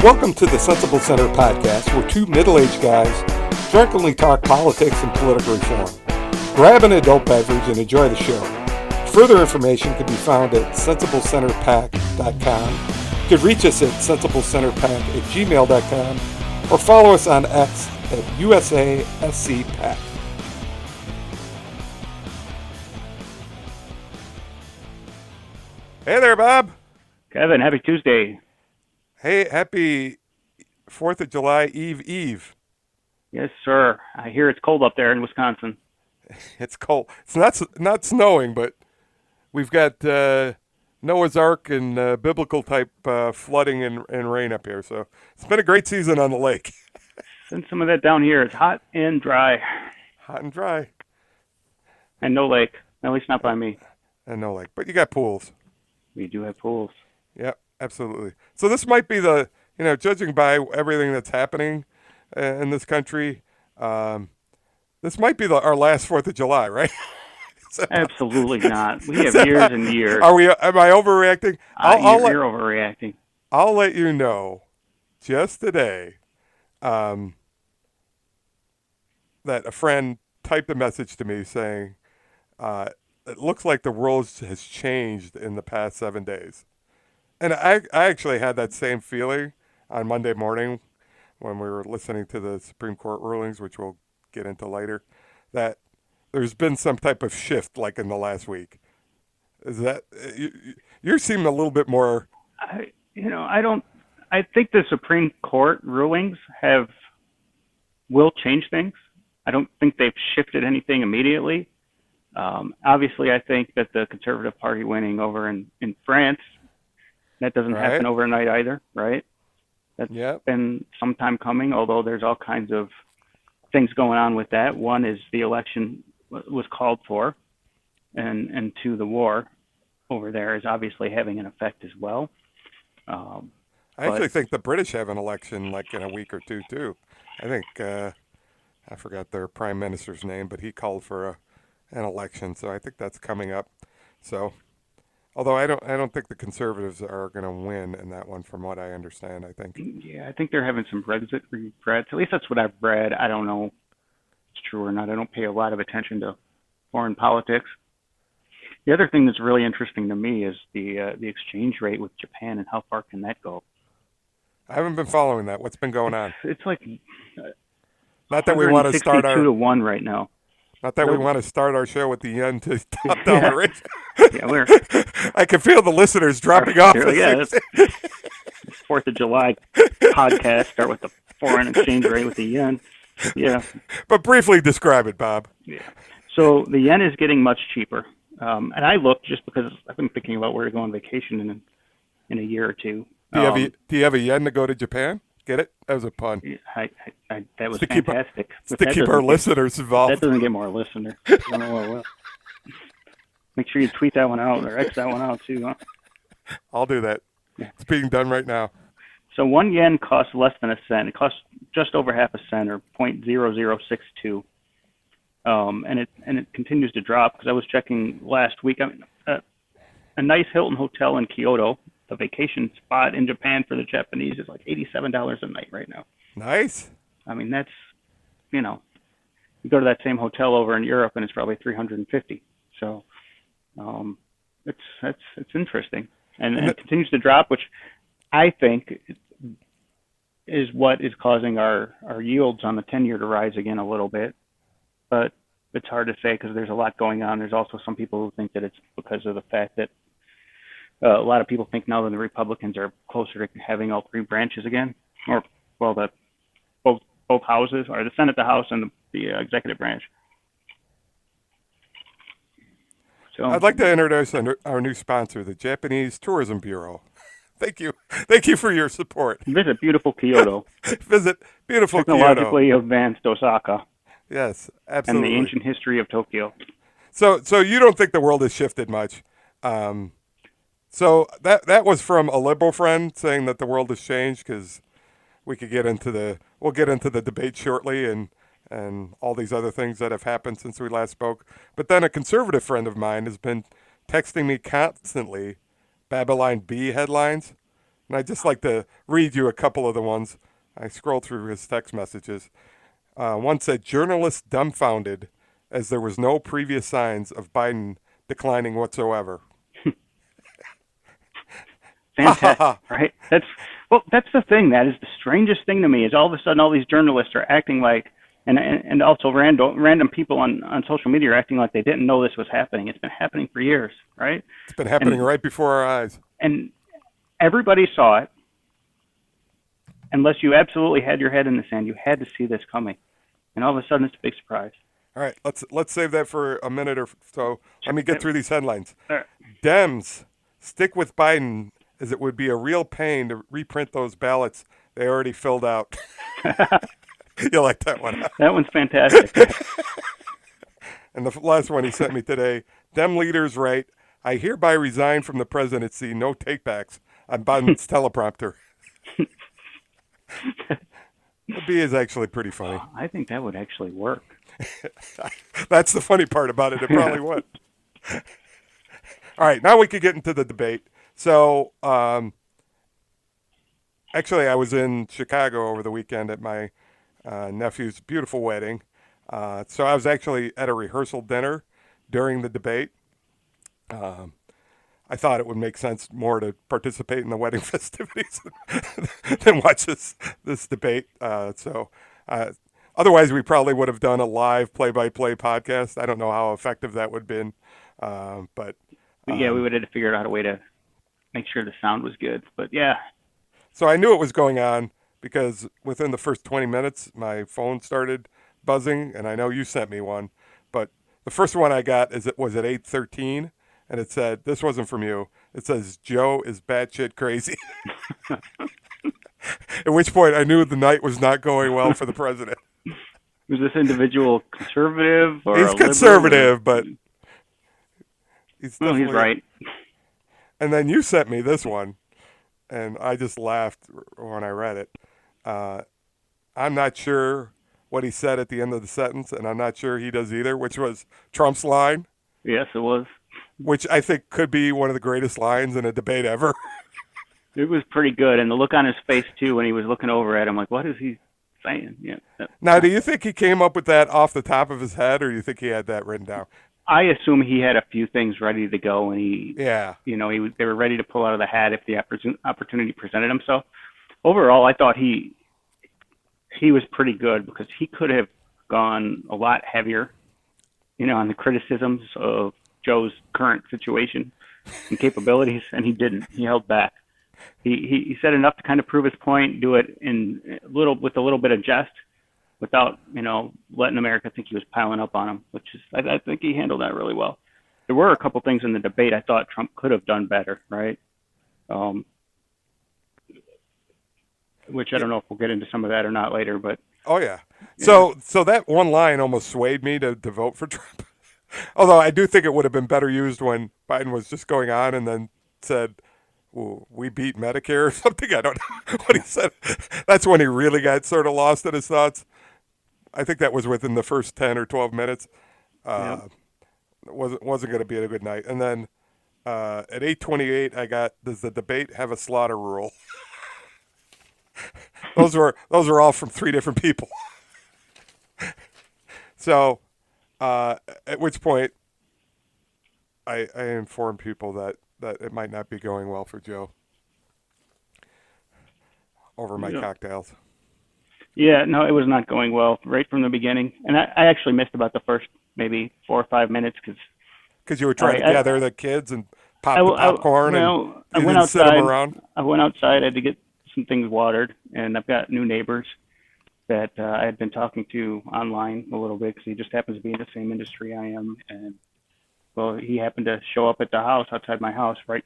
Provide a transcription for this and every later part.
Welcome to the Sensible Center podcast, where two middle-aged guys drunkenly talk politics and political reform. Grab an adult beverage and enjoy the show. Further information can be found at sensiblecenterpack.com. You can reach us at sensiblecenterpack@gmail.com or follow us on X at USASCPack. Hey there, Bob. Kevin, happy Tuesday. Hey, happy 4th of July Eve. Yes, sir. I hear it's cold up there in Wisconsin. It's cold. It's not snowing, but we've got Noah's Ark and biblical type flooding and rain up here. So it's been a great season on the lake. Send some of that down here. It's hot and dry. Hot and dry. And no lake. At least not by me. And no lake. But you got pools. We do have pools. Yep, absolutely. So this might be judging by everything that's happening in this country, this might be our last 4th of July, right? Absolutely not. We have years and years. Am I overreacting? You're overreacting. I'll let you know just today that a friend typed a message to me saying, it looks like the world has changed in the past 7 days. And I actually had that same feeling on Monday morning when we were listening to the Supreme Court rulings, which we'll get into later, that there's been some type of shift like in the last week. Is that you seem a little bit more? I think the Supreme Court rulings will change things. I don't think they've shifted anything immediately. Obviously, I think that the Conservative Party winning over in France, that doesn't happen overnight either, right? That's been some time coming, although there's all kinds of things going on with that. One is the election was called for, and two, the war over there is obviously having an effect as well. I actually think the British have an election like in a week or two, too. I think, I forgot their prime minister's name, but he called for an election, so I think that's coming up. So, although I don't think the Conservatives are going to win in that one, from what I understand. I think. Yeah, I think they're having some Brexit regrets. At least that's what I've read. I don't know if it's true or not. I don't pay a lot of attention to foreign politics. The other thing that's really interesting to me is the exchange rate with Japan and how far can that go. I haven't been following that. What's been going on? It's like not that we want to start our 2-1 right now. Not that we want to start our show with the yen to top dollar rate. Yeah, I can feel the listeners dropping off. Yeah, 4th of July podcast. Start with the foreign exchange rate with the yen. Yeah. But briefly describe it, Bob. Yeah. So the yen is getting much cheaper. And I looked just because I've been thinking about where to go on vacation in a year or two. Do you have a yen to go to Japan? Get it? That was a pun. That was fantastic. To keep our listeners involved. That doesn't get more listeners. I don't know what will. Make sure you tweet that one out or X that one out too, huh? I'll do that. Yeah. It's being done right now. So 1 yen costs less than a cent. It costs just over half a cent, or 0.0062. And it continues to drop, because I was checking last week. I mean, a nice Hilton hotel in Kyoto, the vacation spot in Japan for the Japanese, is like $87 a night right now. Nice. I mean, that's, you go to that same hotel over in Europe and it's probably $350. So, it's interesting, and it continues to drop, which I think is what is causing our yields on the 10-year to rise again a little bit. But it's hard to say, because there's a lot going on. There's also some people who think that it's because of the fact that a lot of people think now that the Republicans are closer to having all three branches again, or both houses, or the Senate, the House, and the executive branch. So I'd like to introduce our new sponsor, the Japanese Tourism Bureau. Thank you for your support. Visit beautiful Kyoto. Visit beautiful Technologically Kyoto. advanced Osaka. Yes, absolutely. And the ancient history of Tokyo. So you don't think the world has shifted much? So that was from a liberal friend saying that the world has changed, because we'll get into the debate shortly and all these other things that have happened since we last spoke. But then a conservative friend of mine has been texting me constantly Babylon Bee headlines. And I'd just like to read you a couple of the ones. I scrolled through his text messages. One said, journalists dumbfounded as there was no previous signs of Biden declining whatsoever. Ha ha Fantastic, ha. right? That's the thing. That is the strangest thing to me is all of a sudden all these journalists are acting like, and also random people on social media are acting like they didn't know this was happening. It's been happening for years, right? It's been happening And right before our eyes. and everybody saw it. Unless you absolutely had your head in the sand, you had to see this coming. And all of a sudden, it's a big surprise. All right, let's save that for a minute or so. Let me get through these headlines. All right. Dems stick with Biden as it would be a real pain to reprint those ballots they already filled out. You like that one, huh? That one's fantastic. Yeah. And the last one he sent me today, Dem leaders write, I hereby resign from the presidency, no takebacks on Biden's teleprompter. The B is actually pretty funny. I think that would actually work. That's the funny part about it. It Yeah. probably would. All right, now we could get into the debate. So, actually, I was in Chicago over the weekend at my nephew's beautiful wedding. So I was actually at a rehearsal dinner during the debate. I thought it would make sense more to participate in the wedding festivities than watch this debate. Otherwise, we probably would have done a live play-by-play podcast. I don't know how effective that would have been, but But yeah, we would have to figure out a way to make sure the sound was good. But yeah, so I knew it was going on because within the first 20 minutes, my phone started buzzing, and I know you sent me one, but the first one I got was at 8:13, and it said, "This wasn't from you." It says, "Joe is batshit crazy." At which point, I knew the night was not going well for the president. was this individual conservative or a He's liberal? conservative, but he's Well, he's definitely. right. And then you sent me this one, and I just laughed when I read it. Uh, I'm not sure what he said at the end of the sentence, and I'm not sure he does either, which was Trump's line, Yes, it was. which I think could be one of the greatest lines in a debate ever. It was pretty good, and the look on his face too when he was looking over at him, like, what is he saying? Yeah. Now, do you think he came up with that off the top of his head, or do you think he had that written down? I assume he had a few things ready to go, and Yeah. they were ready to pull out of the hat if the opportunity presented himself. Overall, I thought he was pretty good because he could have gone a lot heavier, on the criticisms of Joe's current situation and capabilities, and he didn't. He held back. He said enough to kind of prove his point, do it with a little bit of jest, without letting America think he was piling up on him. Which is, I think he handled that really well. There were a couple things in the debate I thought Trump could have done better, right? Which I don't know if we'll get into some of that or not later, but Oh yeah. yeah, So that one line almost swayed me to vote for Trump. Although I do think it would have been better used when Biden was just going on and then said, "Ooh, we beat Medicare" or something. I don't know what he said. That's when he really got sort of lost in his thoughts. I think that was within the first 10 or 12 minutes. yeah. Uh, wasn't going to be a good night. And then at 8:28, I got, does the debate have a slaughter rule? Those were all from three different people. So at which point I informed people that it might not be going well for Joe over my Yeah. cocktails. Yeah, no, it was not going well right from the beginning, and I actually missed about the first maybe 4 or 5 minutes because Because you were I, trying to gather the kids and pop the popcorn and I you went didn't sit them outside. around. I went outside. I had to get some things watered, and I've got new neighbors that I had been talking to online a little bit because he just happens to be in the same industry I am, and well, he happened to show up at the house outside my house right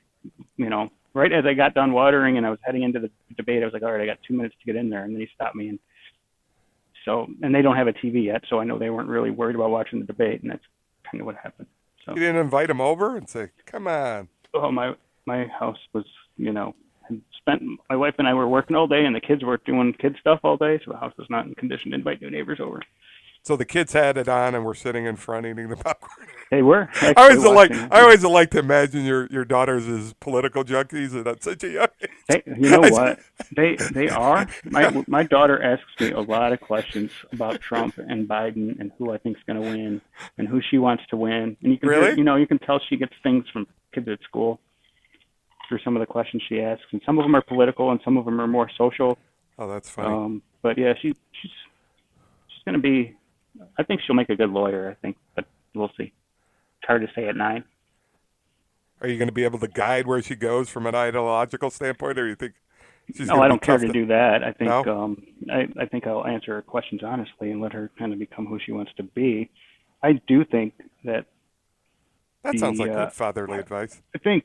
as I got done watering and I was heading into the debate. I was like, all right, I got 2 minutes to get in there, and then he stopped me and they don't have a TV yet, so I know they weren't really worried about watching the debate, and that's kind of what happened. So, You didn't invite him over and say, "Come on." oh, my house was, had spent my wife and I were working all day, and the kids were doing kid stuff all day, so the house was not in condition to invite new neighbors over. So the kids had it on, and we're sitting in front eating the popcorn. They were actually watching it. I always like to imagine your daughters as political junkies at such a young They, you know age. what? They are. My daughter asks me a lot of questions about Trump and Biden and who I think's going to win and who she wants to win. And you can hear, Really? you can tell she gets things from kids at school through some of the questions she asks, and some of them are political and some of them are more social. Oh, that's funny. But yeah, she's going to be. I think she'll make a good lawyer. I think, but we'll see. It's hard to say at 9. Are you going to be able to guide where she goes from an ideological standpoint, or you think she's No, going I to be don't care tough to to? do that. I think No, I think I'll answer her questions honestly and let her kind of become who she wants to be. I do think that that sounds the like good fatherly advice. I think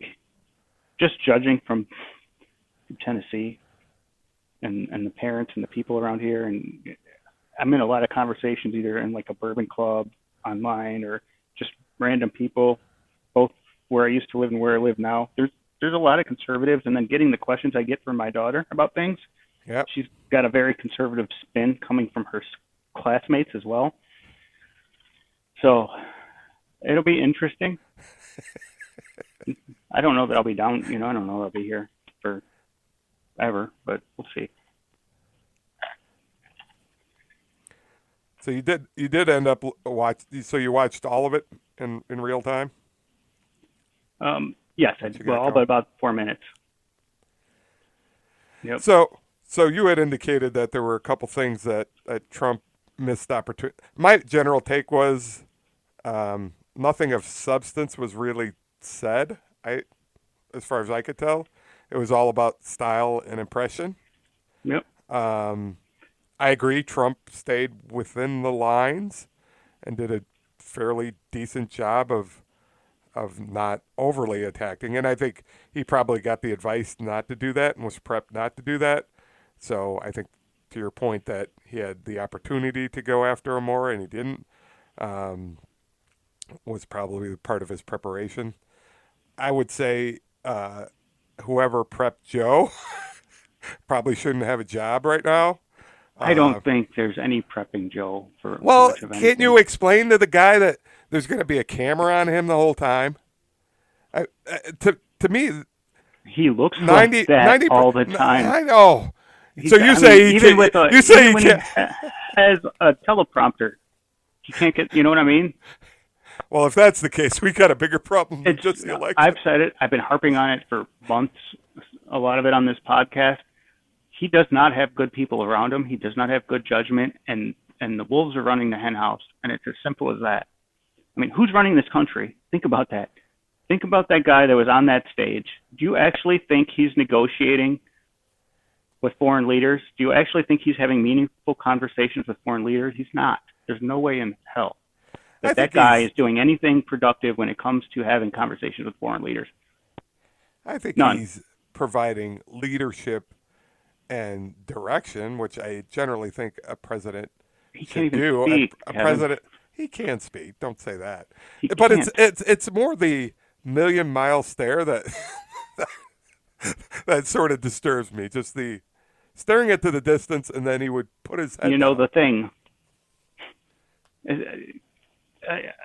just judging from Tennessee and the parents and the people around here, and I'm in a lot of conversations either in like a bourbon club online or just random people, both where I used to live and where I live now. There's a lot of conservatives, and then getting the questions I get from my daughter about things, Yep. she's got a very conservative spin coming from her classmates as well. So it'll be interesting. I don't know that I'll be down. I don't know that I'll be here forever, but we'll see. So you did end up watch. So you watched all of it in real time. Yes, Once you got well, going. but about 4 minutes. Yep. So you had indicated that there were a couple things that Trump missed opportunity. My general take was nothing of substance was really said. As far as I could tell, it was all about style and impression. Yep. Um, I agree. Trump stayed within the lines and did a fairly decent job of not overly attacking. And I think he probably got the advice not to do that and was prepped not to do that. So I think to your point that he had the opportunity to go after him more and he didn't um, was probably part of his preparation. I would say whoever prepped Joe probably shouldn't have a job right now. I don't Uh, think there's any prepping Joe for well, much of can't anything. you explain to the guy that there's going to be a camera on him the whole time? To me, He looks like 90, that 90 all the time. I know. He's, So you I mean, say he can't, you say even he when he can't. has a teleprompter, he can't get. You know what I mean? Well, if that's the case, we got a bigger problem than It's. just the I've election. said it. I've been harping on it for months. A lot of it on this podcast. He does not have good people around him. He does not have good judgment, and the wolves are running the hen house, and it's as simple as that. I mean, who's running this country? Think about that. Think about that guy that was on that stage. Do you actually think he's negotiating with foreign leaders? Do you actually think he's having meaningful conversations with foreign leaders? He's not. There's no way in hell I that think that guy he's is doing anything productive when it comes to having conversations with foreign leaders. I think None. he's providing leadership and direction, which I generally think a president He can't should even do. speak, A Kevin. president he can speak. Don't say that. He But it's can't. it's it's more the million-mile stare that that sort of disturbs me. Just the staring into the distance, and then he would put his head You know down. the thing.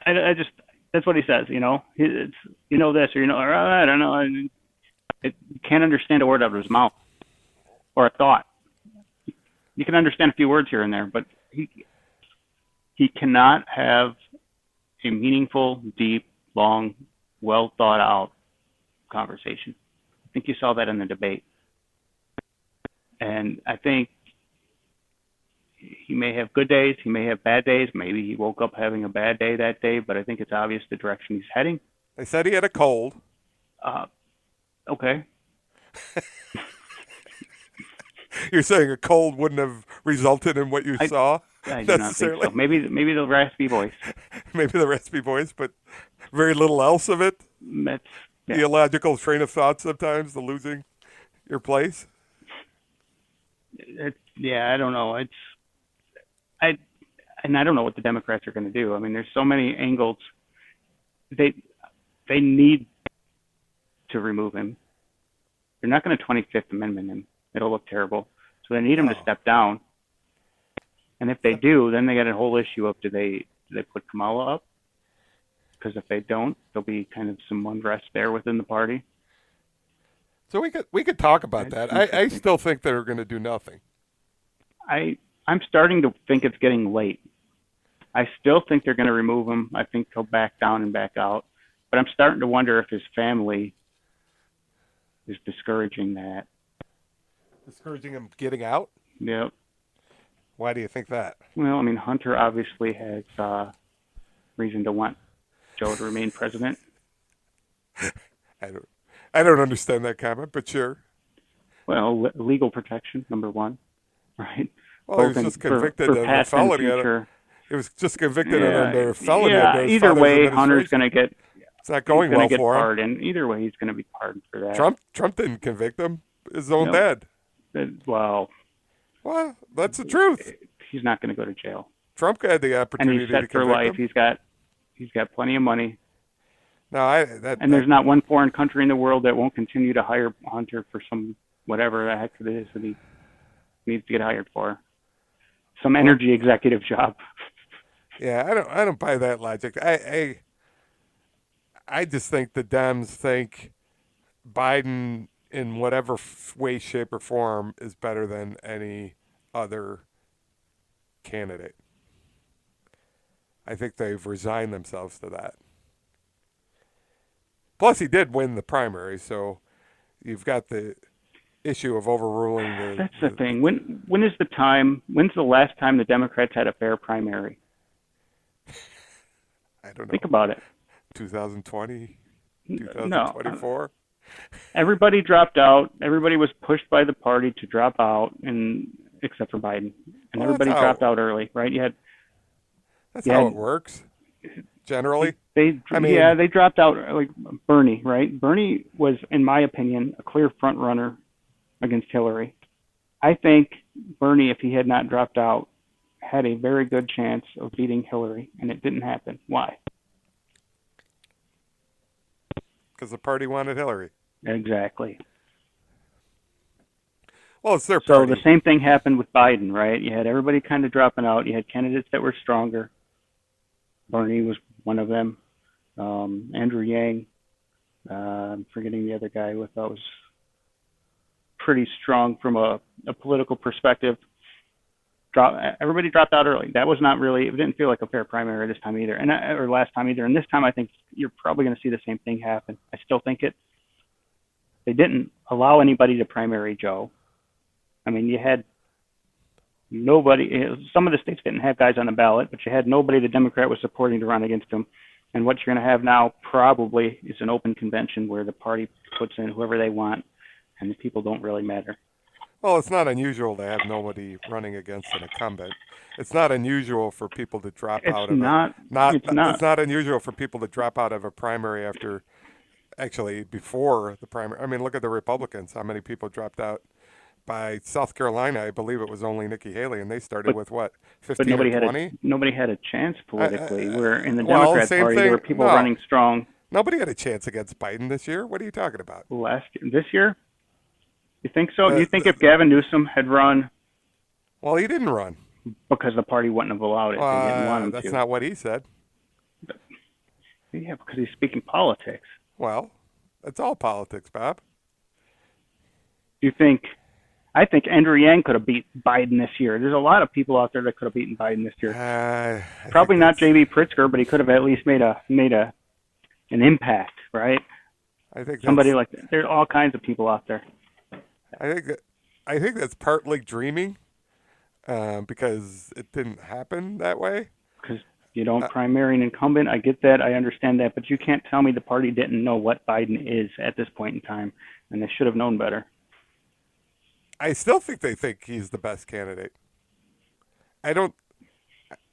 I just that's what he says. It's this or or I don't know. You can't understand a word out of his mouth or a thought. You can understand a few words here and there, but he cannot have a meaningful, deep, long, well thought out conversation. I think you saw that in the debate. And I think he may have good days, he may have bad days. Maybe he woke up having a bad day that day, but I think it's obvious the direction he's heading. They said he had a cold. Uh, okay. You're saying a cold wouldn't have resulted in what you I saw I do not think necessarily. so. Maybe the raspy voice. Maybe the raspy voice, but very little else of it. That's The yeah. illogical train of thought sometimes, the losing your place. I don't know. I and I don't know what the Democrats are going to do. I mean, there's so many angles. They they need to remove him. They're not going to 25th Amendment him. It'll look terrible. So they need him to Oh, step down. And if they do, then they got a whole issue of do they put Kamala up? Because if they don't, there'll be kind of some unrest there within the party. So we could talk about It's that. I interesting. still think they're going to do nothing. I'm starting to think it's getting late. I still think they're going to remove him. I think he'll back down and back out. But I'm starting to wonder if his family is discouraging that. Discouraging him getting out. Yep. Why do you think that? Well, I mean, Hunter obviously has reason to want Joe to remain president. I don't. I don't understand that comment, but sure. Well, legal protection, number one, right? Well, he Both was in just convicted for of a past and felony. future. He was just convicted Yeah, under a felony yeah. under his Either father's way, Hunter's administration. gonna get It's not he's going gonna well get for him. pardoned. Either way, he's gonna be pardoned for that. Trump didn't convict him. His own No, dad. well, Well, that's the truth. he's not gonna go to jail, Trump had the and he's opportunity to set for convict life. him. He's got plenty of money, No, I that and that there's not one foreign country in the world that won't continue to hire Hunter for some whatever the heck it is that he needs to get hired for. Some well, energy executive job. yeah, I don't buy that logic. I just think the Dems think Biden in whatever way, shape, or form is better than any other candidate. I think they've resigned themselves to that. Plus, he did win the primary, so you've got the issue of overruling That's the thing. When is the time? When's the last time the Democrats had a fair primary? I don't Think know, about it. 2020, No, 2024. everybody dropped out. Everybody was pushed by the party to drop out, and except for Biden, and Well, everybody dropped out early, right? that's You how it had works generally. they I yeah mean, they dropped out like Bernie, right? Bernie was, in my opinion, a clear front runner against Hillary. I think Bernie, if he had not dropped out, had a very good chance of beating Hillary, and it didn't happen. Why? because the party wanted Hillary. Exactly. Well, it's their So the party. same thing happened with Biden, right? You had everybody kind of dropping out. You had candidates that were stronger. Bernie was one of them. Andrew Yang, I'm forgetting the other guy who I thought was pretty strong from a political perspective. Everybody dropped out early. That was not really. It didn't feel like a fair primary this time either, or last time either. And this time, I think you're probably going to see the same thing happen. I still think it. They didn't allow anybody to primary Joe. I mean, you had nobody. Some of the states didn't have guys on the ballot, but you had nobody the Democrat was supporting to run against him. And what you're going to have now probably is an open convention where the party puts in whoever they want, and the people don't really matter. Well, it's not unusual to have nobody running against an incumbent. It's not unusual for people to drop It's out of a not. not. It's It's not. not unusual for people to drop out of a primary after actually before the primary. I mean, look at the Republicans. How many people dropped out by South Carolina? I believe it was only Nikki Haley, and they started But with what, but 15 or 20? nobody had a chance politically. Where in the Well, Democrat same Party there were thing. people No, running strong nobody had a chance against Biden this year. What are you talking about? last year. This year, you think so? You The, think the, if Gavin Newsom had run well, he didn't run. because the party wouldn't have allowed it, they didn't want him That's to. not what he said. Yeah, because he's speaking politics. Well, that's all politics, Bob. Do you think? I think Andrew Yang could have beat Biden this year. There's a lot of people out there that could have beaten Biden this year. I think Probably not that's. J.B. Pritzker, but he could have at least made an impact, right? I think Somebody that's. like that. There are all kinds of people out there. I think. I think that's partly dreaming, because it didn't happen that way. Because you don't Uh, primary an incumbent. I get that. I understand that. But you can't tell me the party didn't know what Biden is at this point in time, and they should have known better. I still think he's the best candidate. I don't.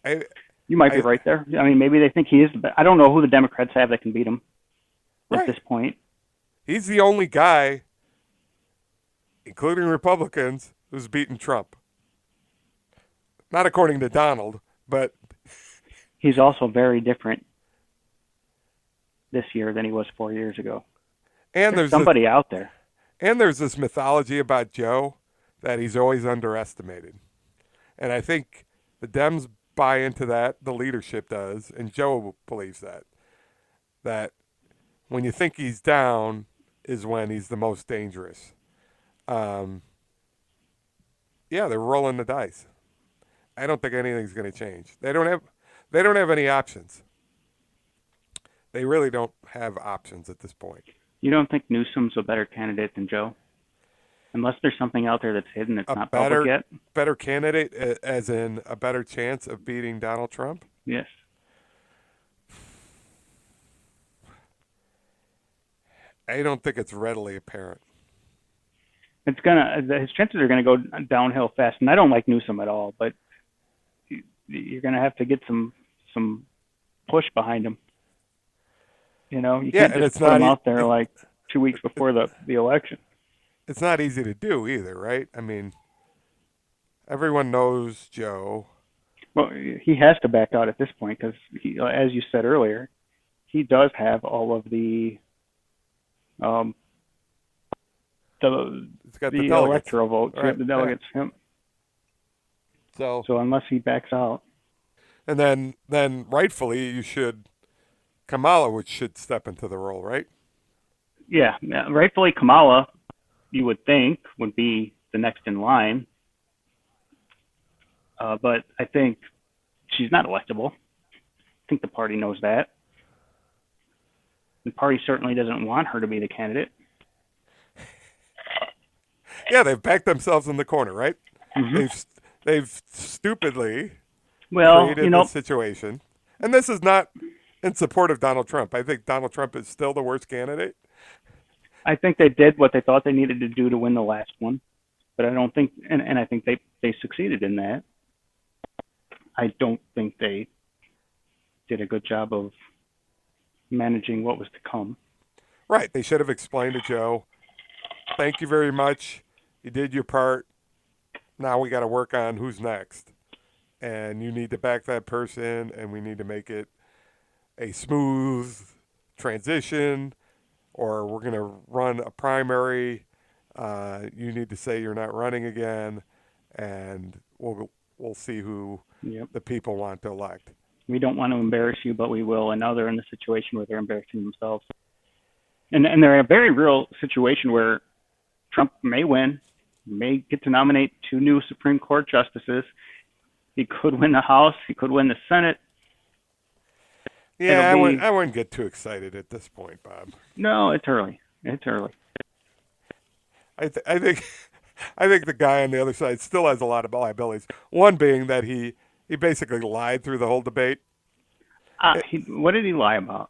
I. You might be I. right there. I mean, maybe they think he is the best. I don't know who the Democrats have that can beat him at Right. this point. He's the only guy, including Republicans, who's beaten Trump. Not according to Donald, but He's also very different this year than he was 4 years ago. and There's there's this, somebody out there. and there's this mythology about Joe that he's always underestimated, and I think The Dems buy into that. The leadership does, and Joe believes that when you think he's down is when he's the most dangerous. Um, yeah, they're rolling the dice. I don't think anything's going to change. They don't have any options. They really don't have options at this point. You don't think Newsom's a better candidate than Joe? Unless there's something out there that's hidden that's A not public yet? better candidate, as in a better chance of beating Donald Trump. Yes. I don't think it's readily apparent. His chances are gonna go downhill fast, and I don't like Newsom at all, but you're gonna have to get some push behind him. You Yeah, can't and just it's put not him out there like 2 weeks before the election. it's not easy to do either, right? I mean, everyone knows Joe. Well, he has to back out at this point because, as you said earlier, he does have all of um, the He's got the the delegates, electoral votes, right? the Yeah. delegates. Him. So, So unless he backs out, and then rightfully you should Kamala would should step into the role, right? yeah, rightfully Kamala, you would think would be the next in line, but I think she's not electable. I think the party knows that. The party certainly doesn't want her to be the candidate. Yeah, they've backed themselves in the corner, right? Hmm. They've stupidly Well, created this situation, and this is not in support of Donald Trump. I think Donald Trump is still the worst candidate. I think they did what they thought they needed to do to win the last one, but I don't think, and I think they succeeded in that. I don't think they did a good job of managing what was to come. Right? They should have explained to Joe, "Thank you very much. You did your part. Now we got to work on who's next, and you need to back that person, and we need to make it a smooth transition, or we're going to run a primary. You need to say you're not running again, and we'll see who Yep. the people want to elect." We don't want to embarrass you, but we will. And now they're in the situation where they're embarrassing themselves. And they're in a very real situation where Trump may win, may get to nominate two new Supreme Court justices. He could win the House. He could win the Senate. Yeah, It'll be I wouldn't get too excited at this point, Bob. no. It's early. It's early. I think I think the guy on the other side still has a lot of liabilities. One being that he basically lied through the whole debate. What did he lie about?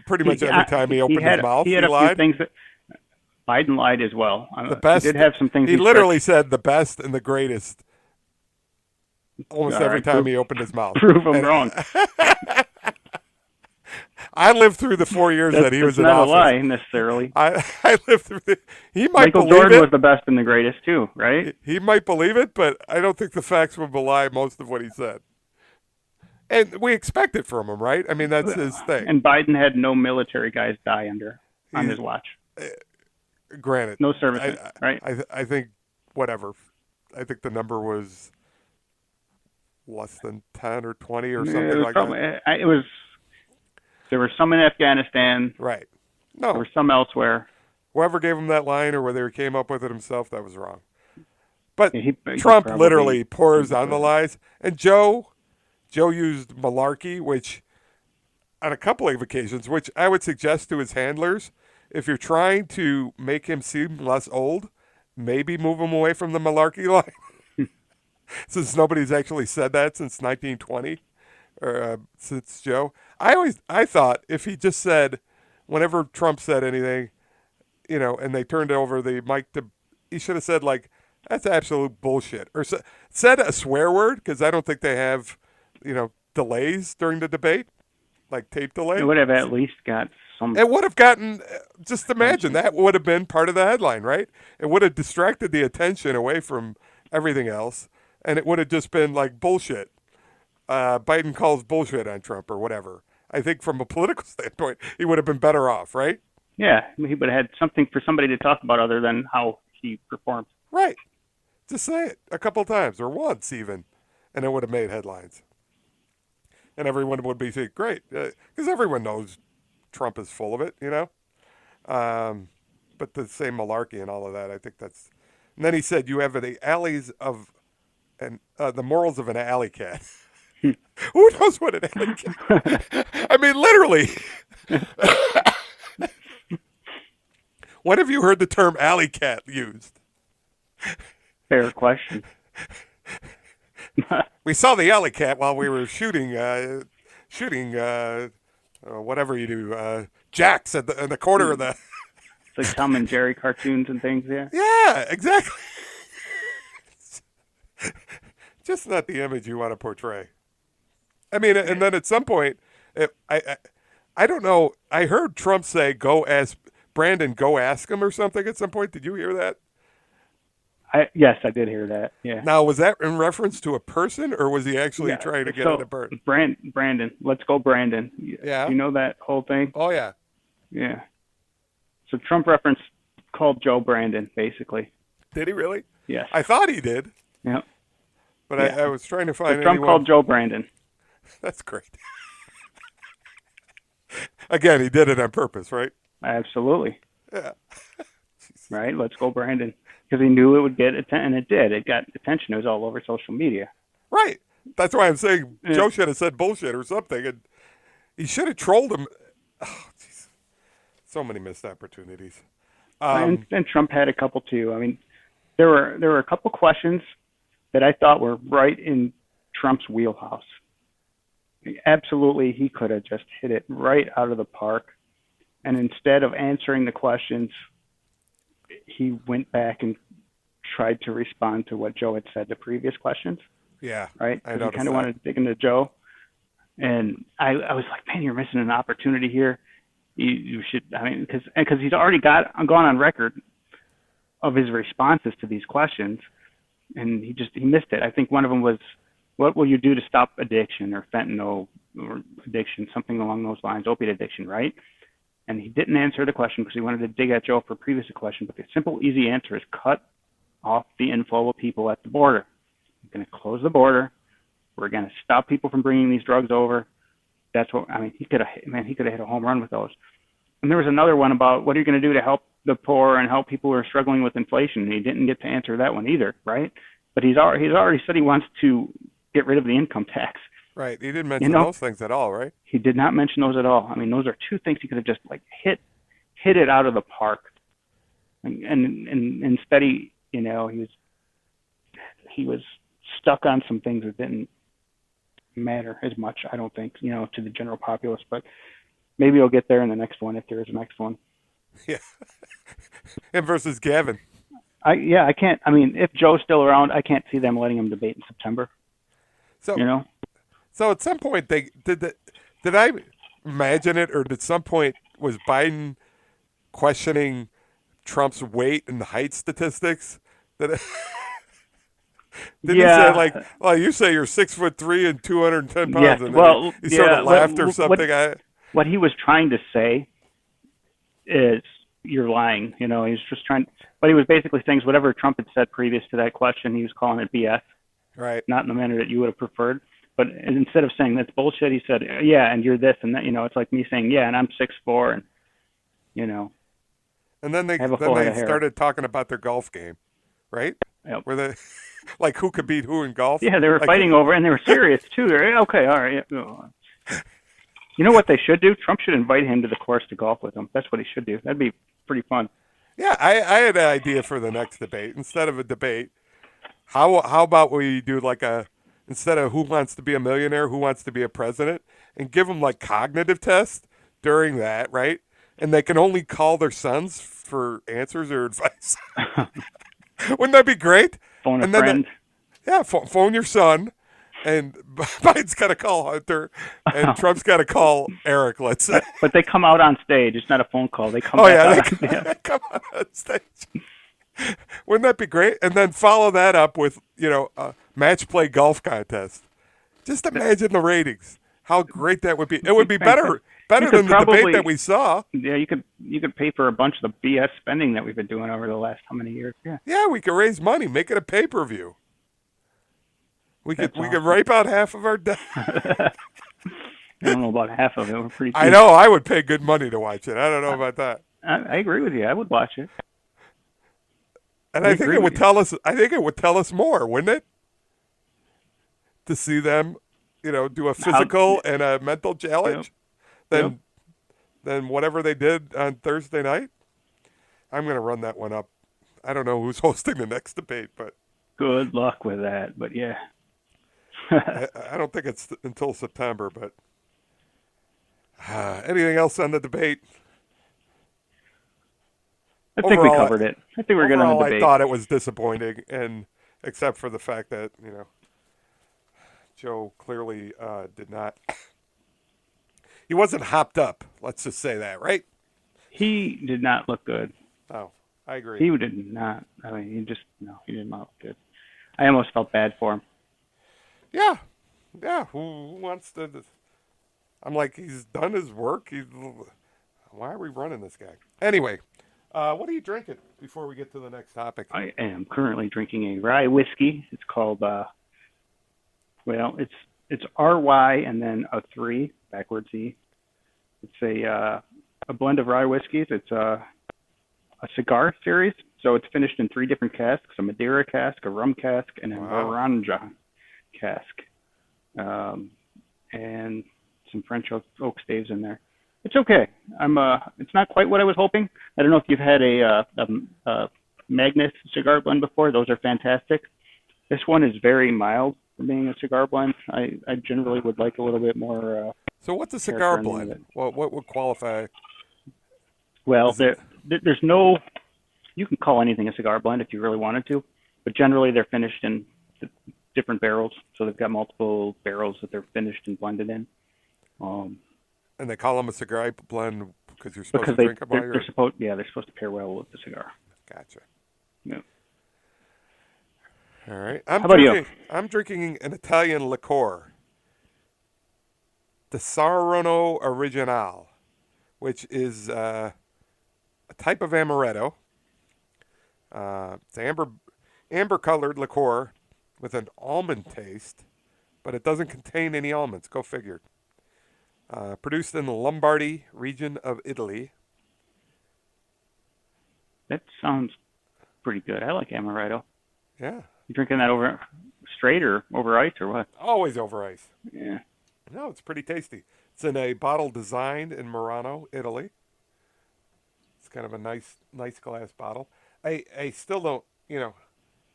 Pretty much every time he opened his mouth, he he had a few lied. things that Biden lied as well. The He best. did have some things He he literally said the best and the greatest almost All every right, time he opened his mouth. prove him And wrong. I lived through the 4 years that he was in not a office. lie necessarily. I lived through the. He might Michael believe Jordan it. was the best and the greatest too, right? He might believe it, but I don't think the facts would belie most of what he said. And we expect it from him, right? I mean, that's his thing. And Biden had no military guys die on his watch. Granted, No servicemen, right? I think whatever. I think the number was less than 10 or 20 or something It was like probably, that. it was. There were some in Afghanistan. Right. There No, were some elsewhere. whoever gave him that line or whether he came up with it himself, that was wrong. But He Trump probably- literally pours on the lies. And Joe used malarkey, which on a couple of occasions, which I would suggest to his handlers, if you're trying to make him seem less old, maybe move him away from the malarkey line. Since nobody's actually said that since 1920, or since Joe. I thought if he just said, whenever Trump said anything, and they turned over the mic to, he should have said like, "That's absolute bullshit," or said a swear word, because I don't think they have, delays during the debate, like tape delay. It would have at least got some. It would have gotten, just imagine, that would have been part of the headline, right? It would have distracted the attention away from everything else, and it would have just been like bullshit. Biden calls bullshit on Trump or whatever. I think from a political standpoint, he would have been better off, right? Yeah, he would have had something for somebody to talk about other than how he performed. Right. Just say it a couple times or once even. and it would have made headlines, and everyone would be saying, "Great," because everyone knows Trump is full of it, you know. But the same malarkey and all of that, I think that's. And then he said, "You have the alleys of and the morals of an alley cat." Who knows what an alley cat? I mean, literally. When have you heard the term alley cat used? Fair question. We saw the alley cat while we were shooting, whatever you do, jacks in the corner of the. It's like Tom and Jerry cartoons and things, yeah. Yeah, exactly. Just not the image you want to portray. I mean, and then at some point, I don't know. I heard Trump say, "Go ask Brandon, go ask him" or something at some point. Did you hear that? Yes, I did hear that. Yeah. Now, was that in reference to a person, or was he actually Yeah. trying to get So at a bird? Brandon, let's go, Brandon. Yeah. You know that whole thing? Oh yeah. Yeah. So Trump called Joe Brandon, basically. Did he really? Yes. I thought he did, Yeah. but Yeah. I was trying to So find Trump anyone. called Joe Brandon. That's great. Again, he did it on purpose, right? Absolutely. Yeah. Right. Let's go, Brandon. Because he knew it would get attention, and it did. It got attention. It was all over social media. Right. That's why I'm saying Yeah. Joe should have said bullshit or something, and he should have trolled him. Oh, jeez. So many missed opportunities. And Trump had a couple too. I mean, there were a couple questions that I thought were right in Trump's wheelhouse. Absolutely, he could have just hit it right out of the park. And instead of answering the questions, he went back and tried to respond to what Joe had said to previous questions. Yeah. Right? I Because he noticed kind of that. wanted to dig into Joe. And I was like, man, you're missing an opportunity here. You should, I mean, because he's already gone on record of his responses to these questions, and he missed it. I think one of them was, what will you do to stop addiction or fentanyl or addiction, something along those lines, opiate addiction, right? And he didn't answer the question because he wanted to dig at Joe for a previous question. But the simple, easy answer is cut off the inflow of people at the border. We're going to close the border. We're going to stop people from bringing these drugs over. That's what, I mean, he could have hit a home run with those. And there was another one about what are you going to do to help the poor and help people who are struggling with inflation. And he didn't get to answer that one either, right? But he's already said he wants to get rid of the income tax. Right. He didn't mention those things at all, right? He did not mention those at all. I mean, those are two things he could have just like hit it out of the park. And instead he was stuck on some things that didn't matter as much, I don't think, to the general populace. But maybe he'll get there in the next one if there is a next one. Yeah. Him versus Gavin. I can't. I mean, if Joe's still around, I can't see them letting him debate in September. So, So at some point did I imagine it, or at some point was Biden questioning Trump's weight and height statistics? Did he say like, well, you say you're 6'3" and 210 pounds, yes. and Well, he sort of laughed or something? What he was trying to say is, you're lying. He was just trying. What he was basically saying is whatever Trump had said previous to that question, he was calling it BS. Right. Not in the manner that you would have preferred. But instead of saying that's bullshit, he said, yeah, and you're this and that. It's like me saying, yeah, and I'm 6'4", and And then they started talking about their golf game, right? Yep. Where they, like, who could beat who in golf? Yeah, they were fighting over, and they were serious too. They're okay, all right. Yeah. You know what they should do? Trump should invite him to the course to golf with him. That's what he should do. That'd be pretty fun. Yeah, I had an idea for the next debate. Instead of a debate, how about we do like instead of who wants to be a millionaire, who wants to be a president, and give them like cognitive tests during that, right? And they can only call their sons for answers or advice. Wouldn't that be great? Phone a friend. Phone your son, and Biden's got to call Hunter, and Trump's got to call Eric, let's say. But they come out on stage. It's not a phone call. They come they come out on stage. Wouldn't that be great? And then follow that up with, a match play golf contest. Just imagine the ratings. How great that would be. It would be better than the debate that we saw. Yeah, you could pay for a bunch of the BS spending that we've been doing over the last how many years. Yeah. Yeah, we could raise money, make it a pay-per-view. That's we could awesome. wipe out half of our debt. I don't know about half of it. We're pretty I cheap. know I would pay good money to watch it. I don't know I, about that. I agree with you. I would watch it. And I I think agree it with would you. tell us. I think it would tell us more, wouldn't it, to see them, do a How? physical and a mental Yep. challenge Yep. than whatever they did on Thursday night. I'm going to run that one up. I don't know who's hosting the next debate, but Good luck with that. But yeah. I don't think it's until September. But anything else on the debate? I think we Overall, covered it. I think we're good on the overall, I debate. thought it was disappointing, and except for the fact that Joe clearly did not. He wasn't hopped up. Let's just say that, right? He did not look good. No, I agree. He did not. I mean, he just no. He did not look good. I almost felt bad for him. Yeah, yeah. Who wants to? I'm like, he's done his work. Why are we running this guy? Anyway, what are you drinking before we get to the next topic? I am currently drinking a rye whiskey. It's called well, it's RY and then a three backwards E. It's a blend of rye whiskeys. It's a cigar series, so it's finished in three different casks: a Madeira cask, a rum cask, and a Wow. Laranja cask, um, and some French oak staves in there. It's okay. It's not quite what I was hoping. I don't know if you've had a Magnus cigar blend before. Those are fantastic. This one is very mild for being a cigar blend. I generally would like a little bit more So what's a cigar character on the end of blend? it. What would qualify? Well, Is it there's no. You can call anything a cigar blend if you really wanted to, but generally they're finished in different barrels. So they've got multiple barrels that they're finished and blended in. Um, and they call them a cigar blend because you're supposed because to drink them while they're you're. supposed they're supposed to pair well with the cigar. Gotcha. Yeah. All right. How about you? I'm drinking an Italian liqueur, the Sarono Originale, which is a type of amaretto. It's amber colored liqueur with an almond taste, but it doesn't contain any almonds. Go figure. Produced in the Lombardy region of Italy. That sounds pretty good. I like amaretto. Yeah, You drinking that over straight or over ice or what? always over ice. Yeah. No, it's pretty tasty. It's in a bottle designed in Murano, Italy. It's kind of a nice glass bottle. I still don't,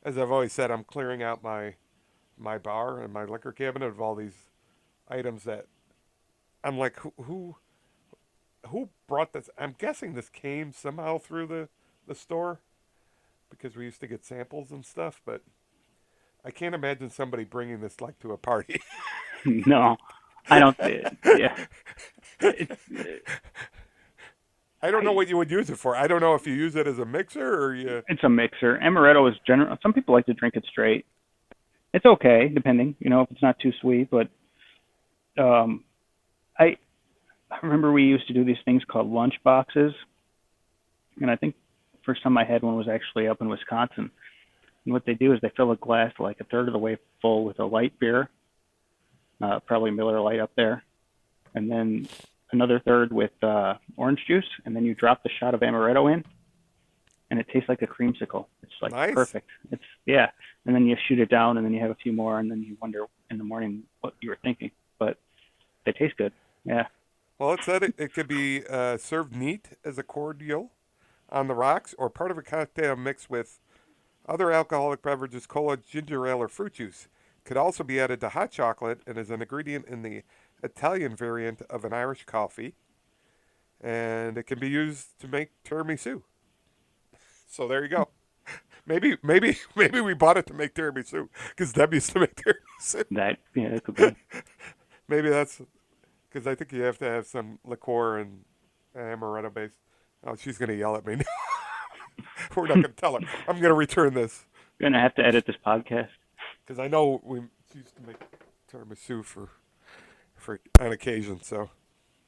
as I've always said, I'm clearing out my bar and my liquor cabinet of all these items that I'm like, who brought this? I'm guessing this came somehow through the store because we used to get samples and stuff, but I can't imagine somebody bringing this like to a party. No, I don't. Yeah. It's I don't know I. what you would use it for. I don't know if you use it as a mixer or you. It's a mixer. Amaretto is general. Some people like to drink it straight. It's okay, depending, if it's not too sweet. But um, I I remember we used to do these things called lunch boxes, and I think the first time I had one was actually up in Wisconsin. And what they do is they fill a glass like a third of the way full with a light beer, probably Miller Lite up there, and then another third with orange juice, and then you drop the shot of amaretto in, and it tastes like a creamsicle. It's like Nice. perfect. It's yeah, and then you shoot it down, and then you have a few more, and then you wonder in the morning what you were thinking. But they taste good. Yeah, Well, it said it could be served neat as a cordial on the rocks or part of a cocktail mixed with other alcoholic beverages, cola, ginger ale, or fruit juice. Could also be added to hot chocolate and is an ingredient in the Italian variant of an Irish coffee. And it can be used to make tiramisu. So there you go. Maybe we bought it to make tiramisu because Deb used to make tiramisu. that could be. Maybe that's because I think you have to have some liqueur and amaretto base. Oh, she's gonna yell at me. We're not gonna tell her. I'm gonna return this You're gonna have to edit this podcast. because I know she used to make tiramisu for on occasion. So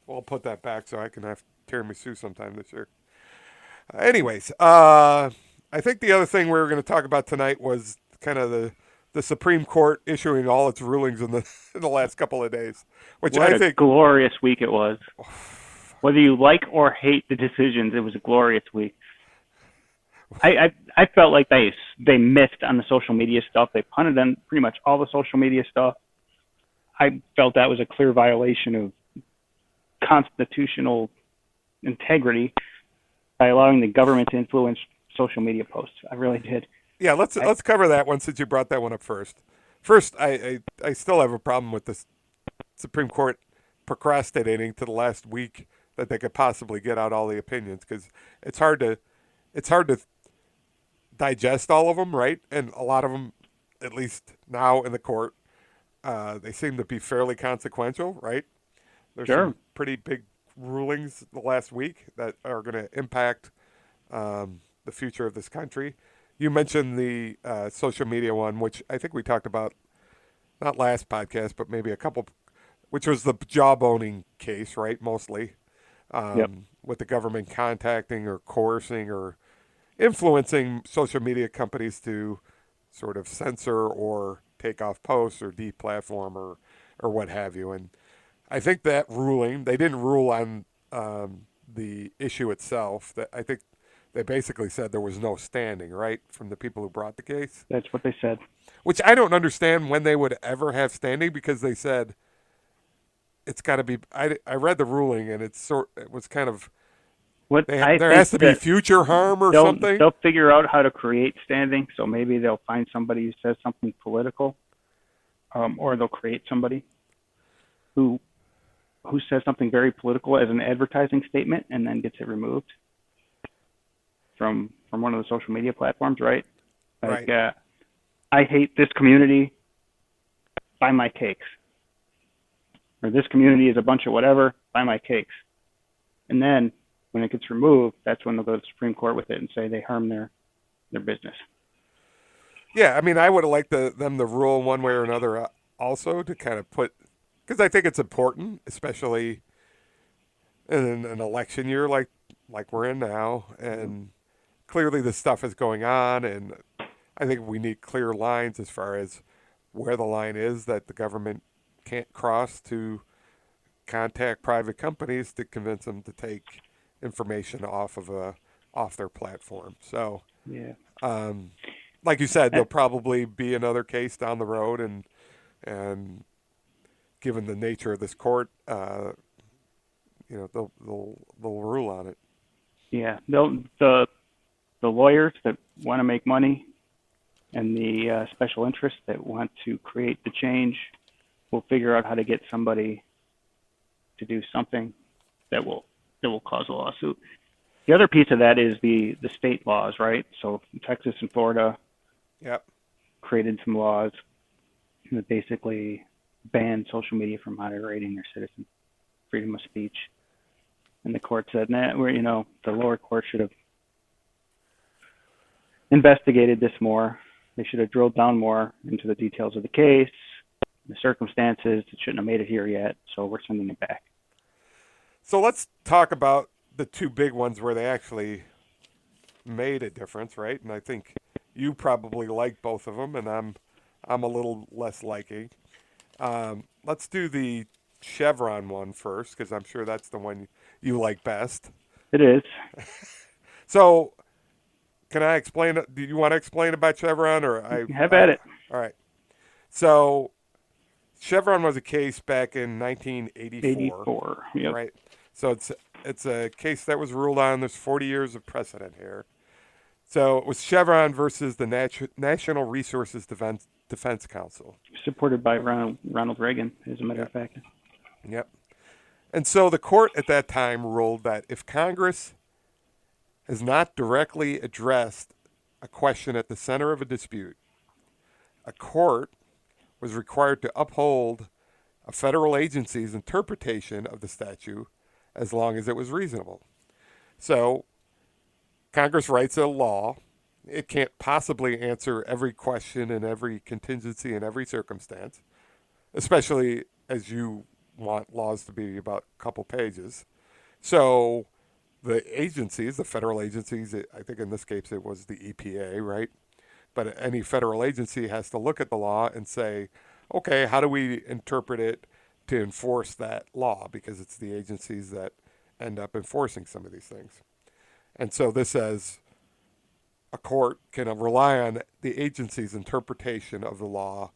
we'll put that back so I can have tiramisu sometime this year. Anyways, I think the other thing we were going to talk about tonight was kind of the the Supreme Court issuing all its rulings in the in the last couple of days, which What I a think. glorious week it was. Whether you like or hate the decisions, it was a glorious week. I felt like they missed on the social media stuff. They punted on pretty much all the social media stuff. I felt that was a clear violation of constitutional integrity by allowing the government to influence social media posts. I really did. Yeah, let's I, let's cover that one since you brought that one up first. First, I still have a problem with the Supreme Court procrastinating to the last week that they could possibly get out all the opinions because it's hard to it's hard to digest all of them, right? And a lot of them, at least now in the court, they seem to be fairly consequential, right? There's sure. some pretty big rulings the last week that are going to impact the future of this country. You mentioned the social media one, which I think we talked about not last podcast, but maybe a couple, which was the jawboning case, right? Mostly Yep. with the government contacting or coercing or influencing social media companies to sort of censor or take off posts or deplatform or what have you. And I think that ruling, they didn't rule on the issue itself. That I think they basically said there was no standing, right, from the people who brought the case, That's what they said. which I don't understand when they would ever have standing because they said it's got to be. I read the ruling and it was kind of What I there think has to be that future harm or they'll something. they'll figure out how to create standing. So maybe they'll find somebody who says something political, or they'll create somebody who says something very political as an advertising statement and then gets it removed from one of the social media platforms, right? Like, Right. I hate this community. Buy my cakes. Or this community is a bunch of whatever. Buy my cakes. And then when it gets removed, that's when they'll go to the Supreme Court with it and say they harm their business. Yeah, I mean, I would have liked them to rule one way or another also to kind of put, because I think it's important, especially in an election year like we're in now, and clearly this stuff is going on, and I think we need clear lines as far as where the line is that the government can't cross to contact private companies to convince them to take information off their platform. So, Yeah. um, like you said, Eh, there'll probably be another case down the road, and given the nature of this court, they'll rule on it. Yeah. The lawyers that want to make money and the special interests that want to create the change will figure out how to get somebody to do something that will cause a lawsuit. The other piece of that is the state laws, right? So Texas and Florida Yep. created some laws that basically ban social media from moderating their citizens' freedom of speech. And the court said, nah, the lower court should have investigated this more. They should have drilled down more into the details of the case, the circumstances. It shouldn't have made it here yet, so we're sending it back. So let's talk about the two big ones where they actually made a difference, right? And I think you probably like both of them, and I'm a little less liking. Let's do the Chevron one first, because I'm sure that's the one you like best. It is. So, can I explain it? Do you want to explain about Chevron, or Have at it. all right. So, Chevron was a case back in 1984, 84. Yep. right? So it's a case that was ruled on. There's 40 years of precedent here. So it was Chevron versus the National Resources Defense Council. Supported by Ronald Reagan, as a matter of Yep. fact. Yep. And so the court at that time ruled that if Congress has not directly addressed a question at the center of a dispute, a court was required to uphold a federal agency's interpretation of the statute as long as it was reasonable. So Congress writes a law. It can't possibly answer every question and every contingency in every circumstance, especially as you want laws to be about a couple pages. So the agencies, the federal agencies, I think in this case it was the EPA, right? But any federal agency has to look at the law and say, okay, how do we interpret it to enforce that law? Because it's the agencies that end up enforcing some of these things. And so this says a court can rely on the agency's interpretation of the law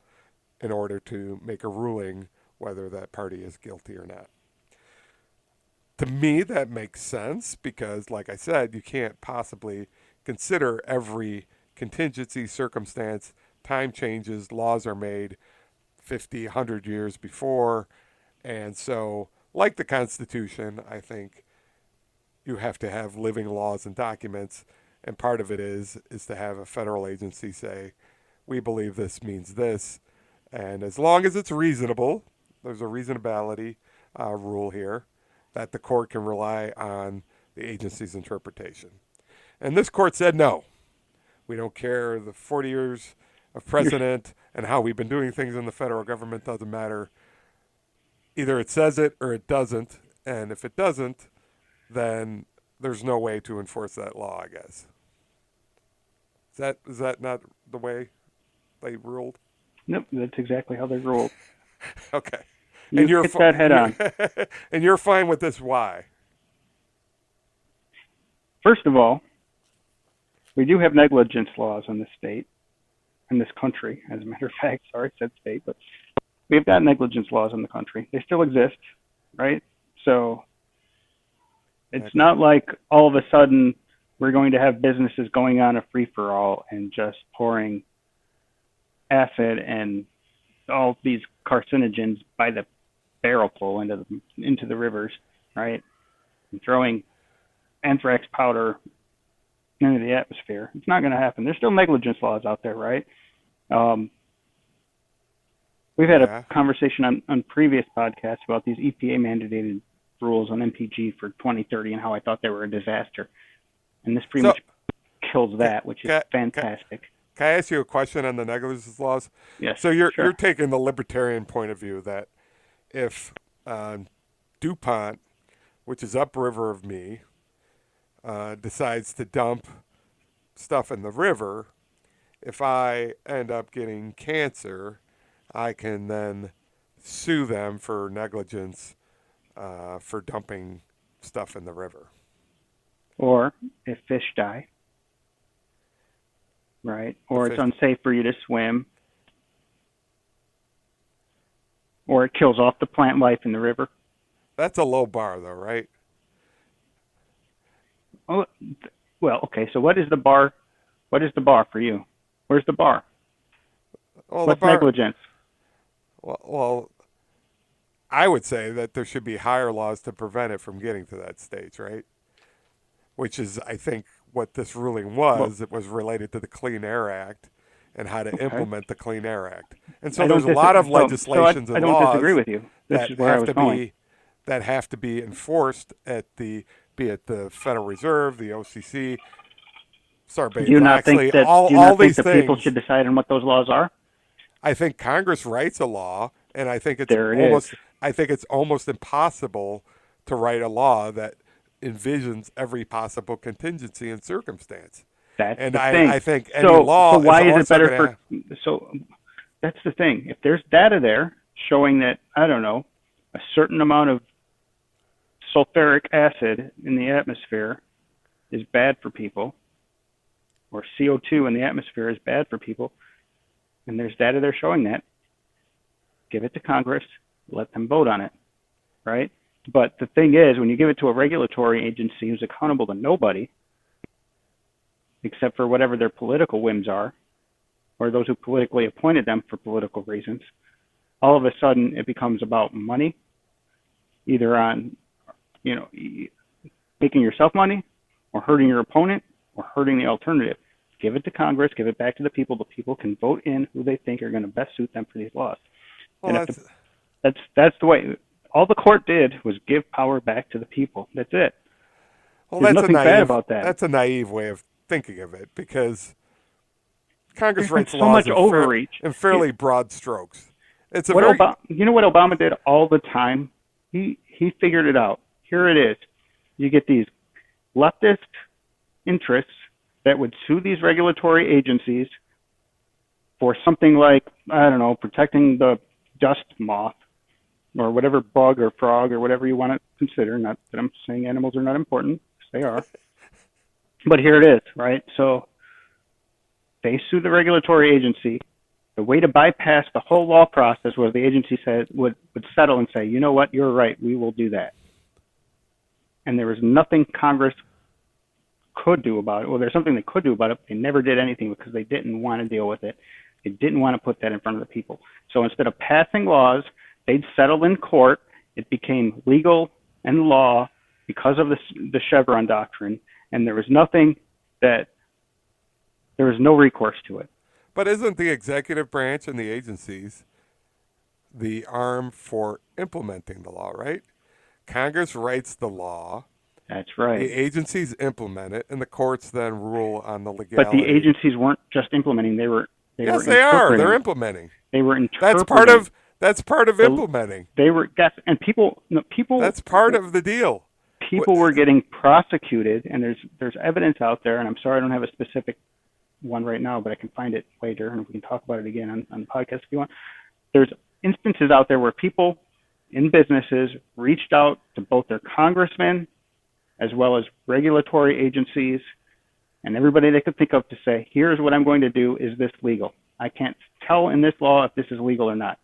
in order to make a ruling whether that party is guilty or not. To me, that makes sense because, like I said, you can't possibly consider every contingency, circumstance, time changes, laws are made 50, 100 years before. And so, like the Constitution, I think you have to have living laws and documents. And part of it is to have a federal agency say, we believe this means this. And as long as it's reasonable, there's a reasonability rule here, that the court can rely on the agency's interpretation. And this court said no. We don't care. The 40 years of precedent and how we've been doing things in the federal government doesn't matter. Either it says it or it doesn't. And if it doesn't, then there's no way to enforce that law, I guess. Is that not the way they ruled? Nope, that's exactly how they ruled. Okay. You hit that head on. And you're fine with this. Why? First of all, we do have negligence laws in this state, in this country, as a matter of fact. Sorry, I said state, but we've got negligence laws in the country. They still exist, right? So it's not like all of a sudden we're going to have businesses going on a free-for-all and just pouring acid and all these carcinogens by the barrelful into the rivers, right? And throwing anthrax powder into the atmosphere. It's not going to happen. There's still negligence laws out there, right? We've had a conversation on previous podcasts about these EPA mandated rules on MPG for 2030 and how I thought they were a disaster. And this pretty much kills that, which is fantastic. Can I ask you a question on the negligence laws? Yes. So you're taking the libertarian point of view that if DuPont, which is upriver of me, decides to dump stuff in the river, if I end up getting cancer, I can then sue them for negligence for dumping stuff in the river. Or if fish die, right? Or it's unsafe for you to swim. Or it kills off the plant life in the river. That's a low bar, though, right? Oh, well, okay. So what is the bar? What is the bar for you? Where's the bar? Well, what's negligence? Well, I would say that there should be higher laws to prevent it from getting to that stage, right? Which is, I think, what this ruling was. It was related to the Clean Air Act and how to implement the Clean Air Act. And so there's a lot of legislations and laws. I don't disagree with you. This is where I was going. That have to be enforced at be it the Federal Reserve, the OCC, Sarbanes-Oxley, do you not think that people should decide on what those laws are? I think Congress writes a law, and I think it's almost impossible to write a law that envisions every possible contingency and circumstance. That's and the thing. I think any law. So why is it better for? So that's the thing. If there's data there showing that, I don't know, a certain amount of sulfuric acid in the atmosphere is bad for people, or CO2 in the atmosphere is bad for people, and there's data there showing that, give it to Congress, let them vote on it, right? But the thing is, when you give it to a regulatory agency who's accountable to nobody, except for whatever their political whims are, or those who politically appointed them for political reasons, all of a sudden it becomes about money, either on, making yourself money, or hurting your opponent, or hurting the alternative. Give it to Congress, give it back to the people. The people can vote in who they think are going to best suit them for these laws. Well, and that's the way. All the court did was give power back to the people. That's it. Well, There's nothing bad about that. That's a naive way of thinking of it, because Congress writes so laws much overreach in fairly broad strokes. It's a you know what Obama did all the time? He figured it out. Here it is. You get these leftist interests that would sue these regulatory agencies for something like, I don't know, protecting the dust moth or whatever bug or frog or whatever you want to consider. Not that I'm saying animals are not important, because they are. But here it is, right? So they sued the regulatory agency. The way to bypass the whole law process was the agency said would settle and say, you know what, you're right, we will do that. And there was nothing Congress could do about it. Well, there's something they could do about it, but they never did anything because they didn't want to deal with it. They didn't want to put that in front of the people. So instead of passing laws, they'd settle in court. It became legal and law because of the Chevron doctrine, and there was no recourse to it. But isn't the executive branch and the agencies the arm for implementing the law, right? Congress writes the law. That's right. The agencies implement it, and the courts then rule on the legality. But the agencies weren't just implementing; they were are. They're implementing. They were interpreting. That's part of implementing. And people. That's part of the deal. People were getting prosecuted, and there's evidence out there. And I'm sorry I don't have a specific one right now, but I can find it later, and we can talk about it again on the podcast if you want. There's instances out there where people in businesses reached out to both their congressmen as well as regulatory agencies and everybody they could think of to say, here's what I'm going to do. Is this legal? I can't tell in this law if this is legal or not.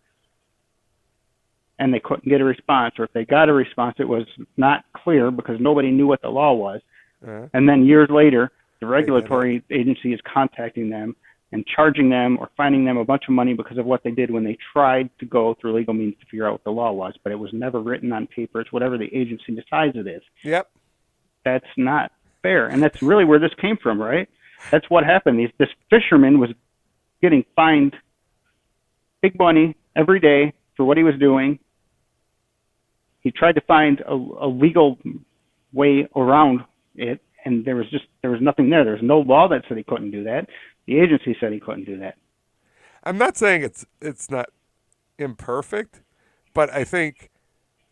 And they couldn't get a response, or if they got a response, it was not clear because nobody knew what the law was. And then years later, the regulatory agency is contacting them and charging them or fining them a bunch of money because of what they did when they tried to go through legal means to figure out what the law was, but it was never written on paper. It's whatever the agency decides it is. Yep. That's not fair. And that's really where this came from, right? That's what happened. This fisherman was getting fined big money every day for what he was doing. He tried to find a legal way around it, and there was nothing there. There was no law that said he couldn't do that. The agency said he couldn't do that. I'm not saying it's not imperfect, but I think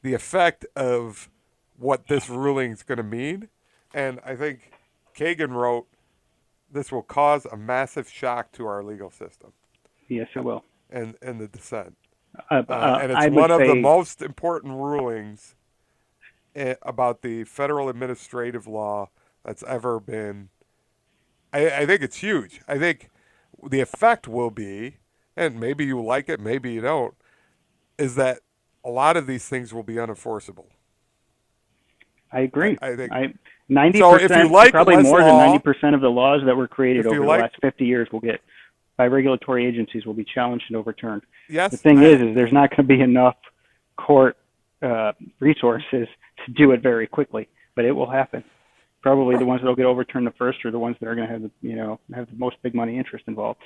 the effect of what this ruling is going to mean, and I think Kagan wrote, this will cause a massive shock to our legal system. Yes, it will. And the dissent. And it's one of the most important rulings about the federal administrative law that's ever been. I think it's huge. I think the effect will be, and maybe you like it, maybe you don't, is that a lot of these things will be unenforceable. I agree. I think 90%, so if you like probably less more law, than 90% of the laws that were created over the last 50 years will get, by regulatory agencies, will be challenged and overturned. Yes. The thing is there's not going to be enough court resources to do it very quickly, but it will happen. Probably the ones that will get overturned the first are the ones that are going to have the most big money interest involved.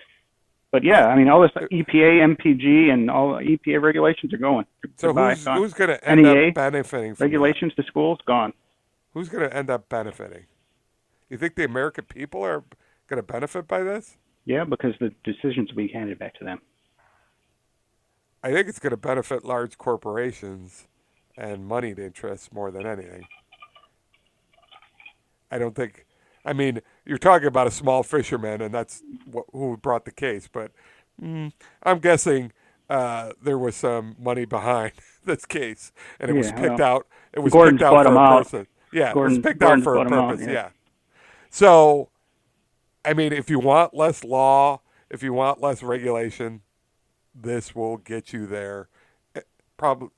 But yeah, I mean, all this EPA, MPG, and all EPA regulations are going. So who's going to end up benefiting from regulations that? To schools? Gone. Who's going to end up benefiting? You think the American people are going to benefit by this? Yeah, because the decisions will be handed back to them. I think it's going to benefit large corporations and moneyed interests more than anything. I don't think. I mean, you're talking about a small fisherman, and that's who brought the case. But I'm guessing there was some money behind this case, and it was picked out. It was picked out for a person. Yeah, it was picked out for a purpose. Yeah. So, I mean, if you want less law, if you want less regulation, this will get you there. Probably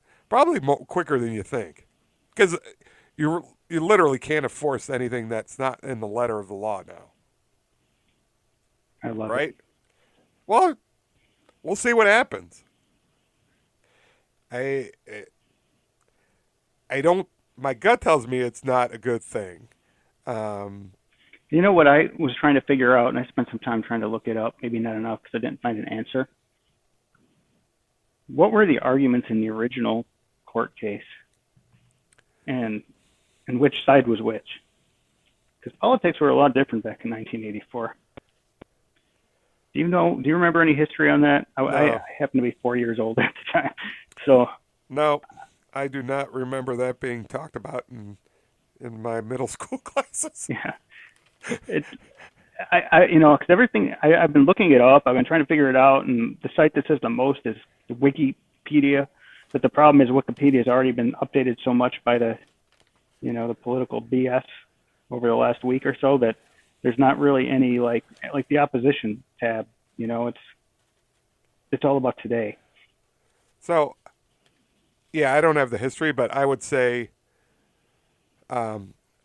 quicker than you think, because you literally can't enforce anything that's not in the letter of the law now. I love it. Right? Well, we'll see what happens. I don't. My gut tells me it's not a good thing. You know what I was trying to figure out, and I spent some time trying to look it up. Maybe not enough because I didn't find an answer. What were the arguments in the original court case, and which side was which? Because politics were a lot different back in 1984. Do you remember any history on that? No. I happen to be 4 years old at the time, so no, I do not remember that being talked about in my middle school classes. Yeah, because everything I've been looking it up, I've been trying to figure it out, and the site that says the most is the Wikipedia. But the problem is Wikipedia has already been updated so much by the political BS over the last week or so that there's not really any like the opposition tab. It's all about today. So, yeah, I don't have the history, but I would say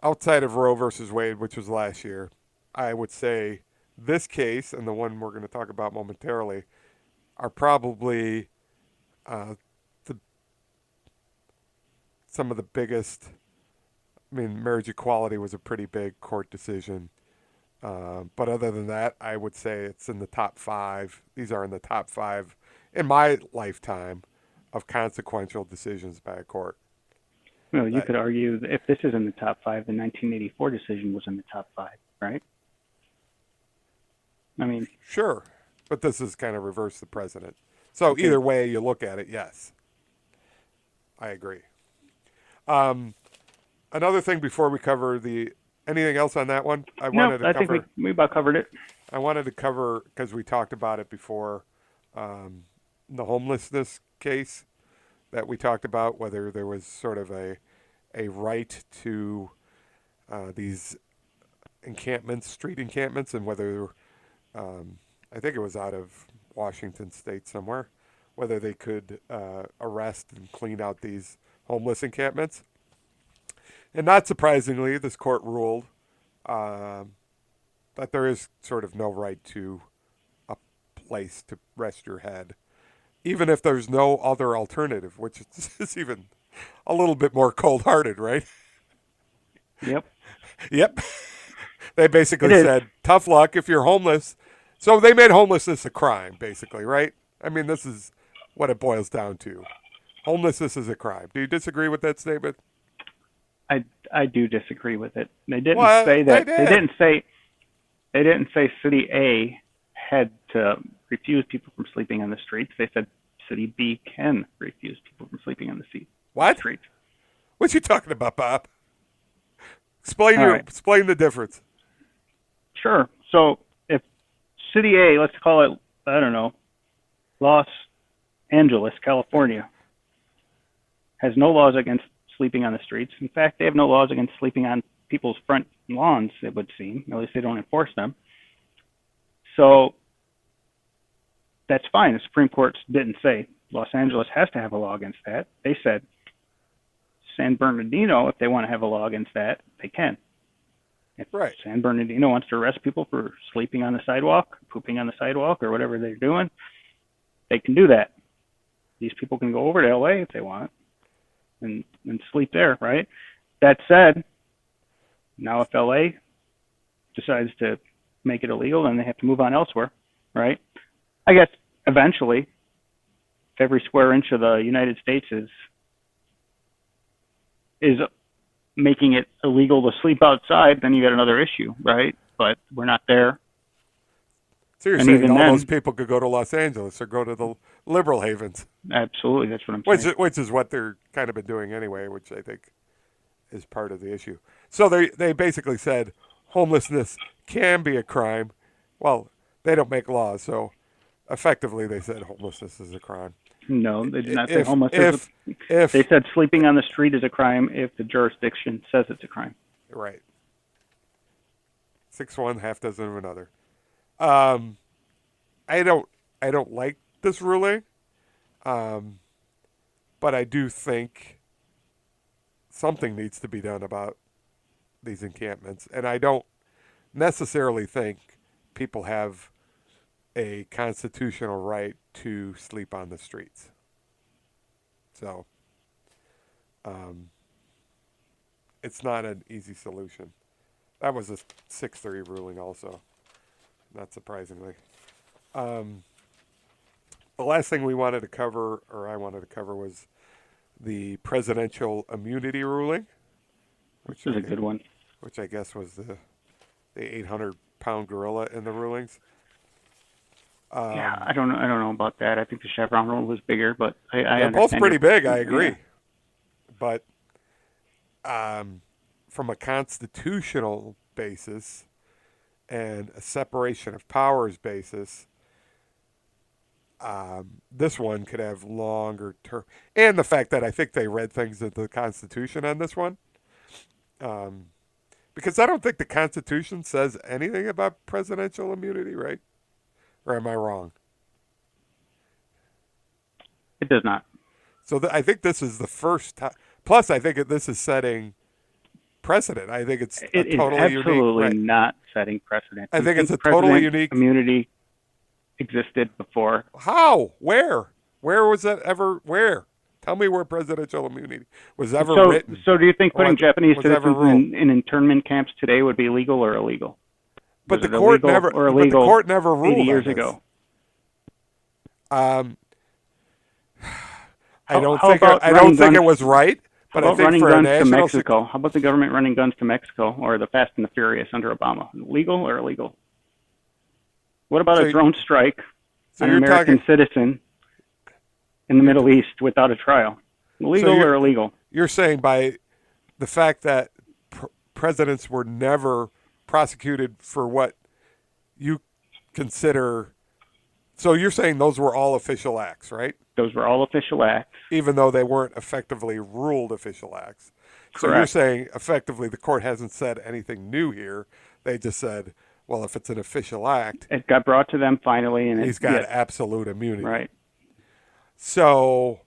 outside of Roe versus Wade, which was last year, I would say this case and the one we're going to talk about momentarily are probably uh, the, some of the biggest. I mean, marriage equality was a pretty big court decision. But other than that, I would say it's in the top five. These are in the top five in my lifetime of consequential decisions by a court. Well, you Uh, could argue that if this is in the top five, the 1984 decision was in the top five, right? I mean, sure, but this is kind of reverse the precedent. So okay. either way you look at it, yes, I agree. Um, Another thing before we cover the anything else on that one, No, I think we about covered it. I wanted to cover because we talked about it before, um, the homelessness case that we talked about, whether there was sort of a right to these encampments, street encampments, and whether I think it was out of Washington State somewhere, whether they could arrest and clean out these homeless encampments. And not surprisingly, this court ruled um, that there is sort of no right to a place to rest your head, even if there's no other alternative, which is even a little bit more cold hearted, right? Yep, Yep. They it basically is. said, tough luck if you're homeless. So they made homelessness a crime, basically, right? I mean, this is what it boils down to. Homelessness is a crime. Do you disagree with that statement? I do disagree with it. They didn't Well, say they that. did. They didn't say City A had to refuse people from sleeping on the streets. They said City B can refuse people from sleeping on the What? streets. What you talking about, Bob? All right, Explain the difference. sure. So if City A, let's call it, I don't know, Los Angeles, California, has no laws against sleeping on the streets. In fact, they have no laws against sleeping on people's front lawns, it would seem. At least they don't enforce them. So that's fine. The Supreme Court didn't say Los Angeles has to have a law against that. They said San Bernardino, if they want to have a law against that, they can. If Right. San Bernardino wants to arrest people for sleeping on the sidewalk, pooping on the sidewalk, or whatever they're doing, they can do that. These people can go over to LA if they want and sleep there, right? That said, now if LA decides to make it illegal, then they have to move on elsewhere, right? I guess eventually, if every square inch of the United States is making it illegal to sleep outside, then you got another issue, right? But we're not there, So you're and saying even all those then, people could go to Los Angeles or go to the liberal havens, absolutely, that's what I'm saying. which is what they're kind of been doing anyway, which I think is part of the issue. So they basically said homelessness can be a crime. Well, they don't make laws, so effectively they said homelessness is a crime. No, they did not say If homeless is. if if They said sleeping on the street is a crime if the jurisdiction says it's a crime. right, 6-1, half dozen of another. Um, I don't like this ruling, um, but I do think something needs to be done about these encampments, and I don't necessarily think people have a constitutional right to sleep on the streets. So um, it's not an easy solution. That was a 6-3 ruling, also, not surprisingly. Um, the last thing we wanted to cover, or I wanted to cover, was the presidential immunity ruling, which This is a I, good one. which I guess was the 800-pound gorilla in the rulings. Yeah, Um, I don't know about that. I think the Chevron rule was bigger, but I they're both understand pretty your. big, I Yeah, agree. But um, from a constitutional basis, and a separation of powers basis, this one could have longer term. And the fact that I think they read things into the Constitution on this one. Um, because I don't think the Constitution says anything about presidential immunity, right? Or am I wrong? It does not. So I think this is the first time. Plus, I think this is setting precedent. I think it's a It is totally unique. absolutely Right. not setting precedent. I You think it's think a totally president unique. immunity existed before? How? Where? Where was that ever? Where? Tell me where presidential immunity was ever So, written so do you think or putting Japanese was ever citizens ruled. in internment camps today would be legal or illegal? But Was the it court illegal never. or But the illegal court never 80 ruled on years this. ago? Um, I How, don't how think. about I don't running think guns? it was right. How But I about think running for a guns to national. Mexico? How about the government running guns to Mexico or the Fast and the Furious under Obama? Legal or illegal? What about a So, drone strike so on an you're American talking. citizen in the You're Middle East without a trial? so Legal you're or illegal? you're saying by the fact that presidents were never prosecuted for what you consider. So you're saying those were all official acts, right? Those were all official acts. Even though they weren't effectively ruled official acts. So you're Correct. saying effectively the court hasn't said anything new here. They just said, well, if it's an official act, It got brought to them finally, and he's got yes, absolute immunity. right. So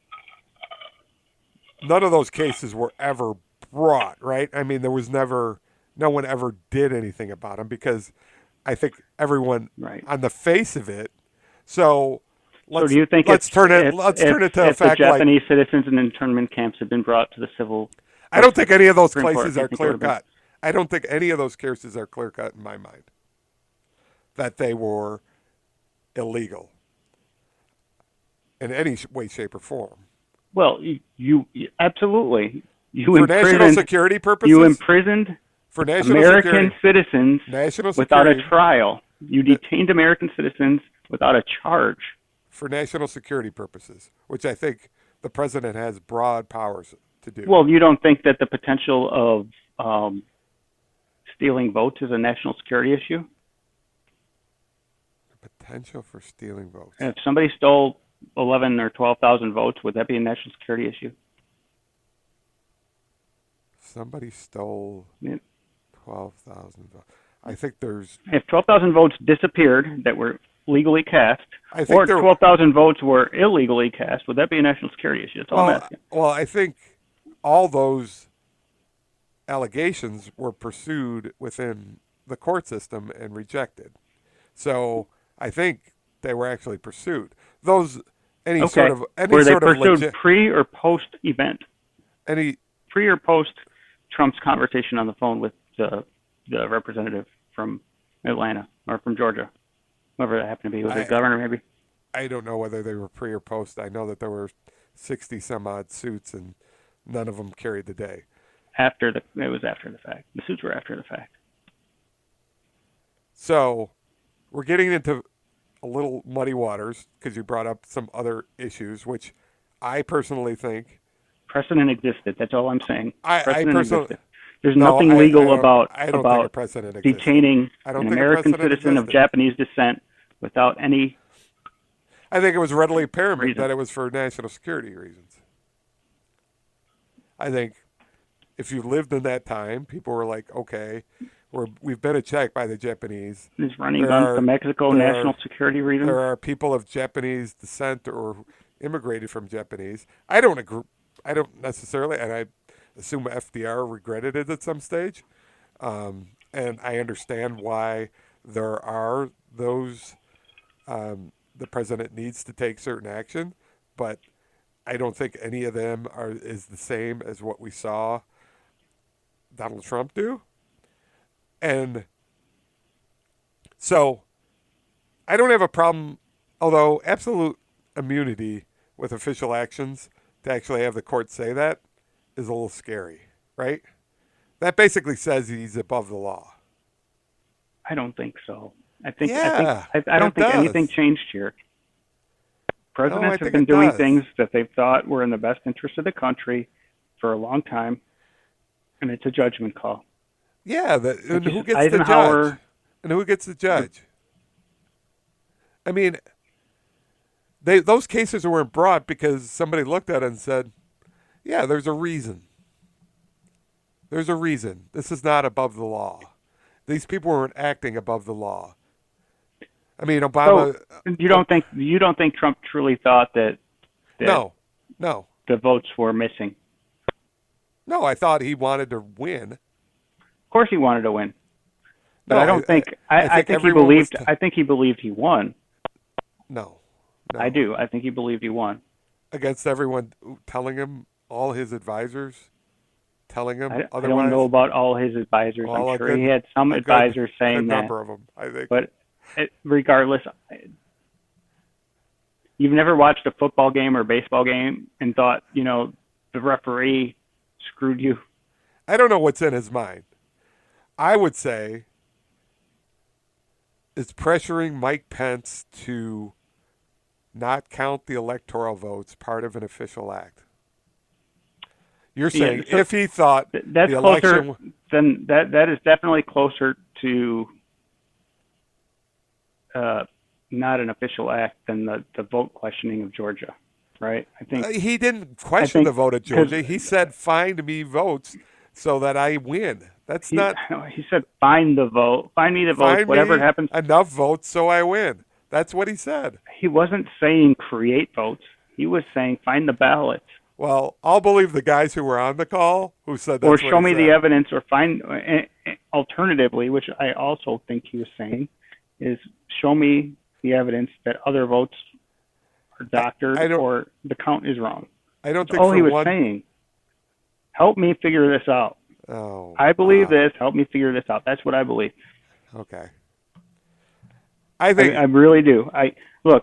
none of those cases were ever brought, right? I mean, there was never, no one ever did anything about him because I think everyone Right. on the face of it. So So do you think let's if turn it if let's if, turn it to a if the fact like Japanese citizens in internment camps had been brought to the civil I don't think any of those Supreme Court, cases you are think it clear would have been? cut. I don't think any of those cases are clear cut in my mind that they were illegal in any way, shape, or form. Well, you absolutely For national security you purposes, imprisoned for national American security, citizens national without a security, trial. You uh, detained American citizens without a charge. for national security purposes, which I think the president has broad powers to do. Well, you don't think that the potential of stealing votes is a national security issue? Potential for stealing votes. If somebody stole 11 or 12,000 votes, would that be a national security issue? Somebody stole Yeah. 12,000 votes. I think there's. If 12,000 votes disappeared that were legally cast, I think or there. 12,000 votes were illegally cast, would that be a national security issue? That's all I'm Well, asking. well, I think all those allegations were pursued within the court system and rejected. So I think they were actually pursued. Those any Okay. sort of any Were they sort of pursued legit pre or post event? any Pre or post Trump's conversation on the phone with the representative from Atlanta or from Georgia, whoever that happened to be, was it I governor maybe? I don't know whether they were pre or post. I know that there were 60 some odd suits and none of them carried the day. It was after the fact. The suits were after the fact. So we're getting into a little muddy waters because you brought up some other issues, which I personally think Precedent existed. That's all I'm saying. I Precedent personally existed. There's no, nothing legal I don't think a about precedent existed. detaining I don't an think a American precedent citizen of existed. Japanese descent without any I think it was readily apparent reason. that it was for national security reasons. I think if you lived in that time, people were like, okay, we've been attacked by the Japanese. Is running There guns are to Mexico there national are security reasons? there are people of Japanese descent or immigrated from Japanese. I don't agree. I don't necessarily, and I assume FDR regretted it at some stage. And I understand why there are those. The president needs to take certain action, but I don't think any of them is the same as what we saw Donald Trump do. And so I don't have a problem, although absolute immunity with official actions to actually have the court say that is a little scary, right? That basically says he's above the law. I don't think so. I Yeah, don't it think anything does. changed here. No, I Presidents have think been it doing does. things that they thought were in the best interest of the country for a long time, and it's a judgment call. Yeah, and It's who just gets to judge? And who gets to judge? I mean, those cases weren't brought because somebody looked at it and said, "Yeah, there's a reason. There's a reason. This is not above the law. These people weren't acting above the law." I mean, So Obama. you don't think Trump truly thought that No, no, the votes were missing? no. I thought he wanted to win. Of course, he wanted to win, but No, I don't think I I think think he everyone was. believed. I think he believed he won. No, I no. do. I think he believed he won. Against everyone telling him, all his advisors telling him I don't know otherwise. about all his advisors. I'm Well, sure he had some advisors good saying that, number of them, I think. but regardless, you've never watched a football game or baseball game and thought, the referee screwed you. I don't know what's in his mind. I would say is pressuring Mike Pence to not count the electoral votes part of an official act. You're saying So if he thought that's the closer. election, Then that is definitely closer to not an official act than the vote questioning of Georgia, right? he didn't I question the think vote of because Georgia. He said, "Find me votes so that I win." That's he not he said find me the votes, find whatever me happens. enough votes so I win. That's what he said. He wasn't saying create votes. He was saying find the ballots Well, I'll believe the guys who were on the call who said or that's what show he me the said. evidence or find alternatively, which I also think he was saying, is show me the evidence that other votes are I, doctored I don't or the count is wrong. I don't That's think all for he was one. saying. Help me figure this out. Oh, I believe wow. this. Help me figure this out. That's what I believe. Okay. I I think really do. I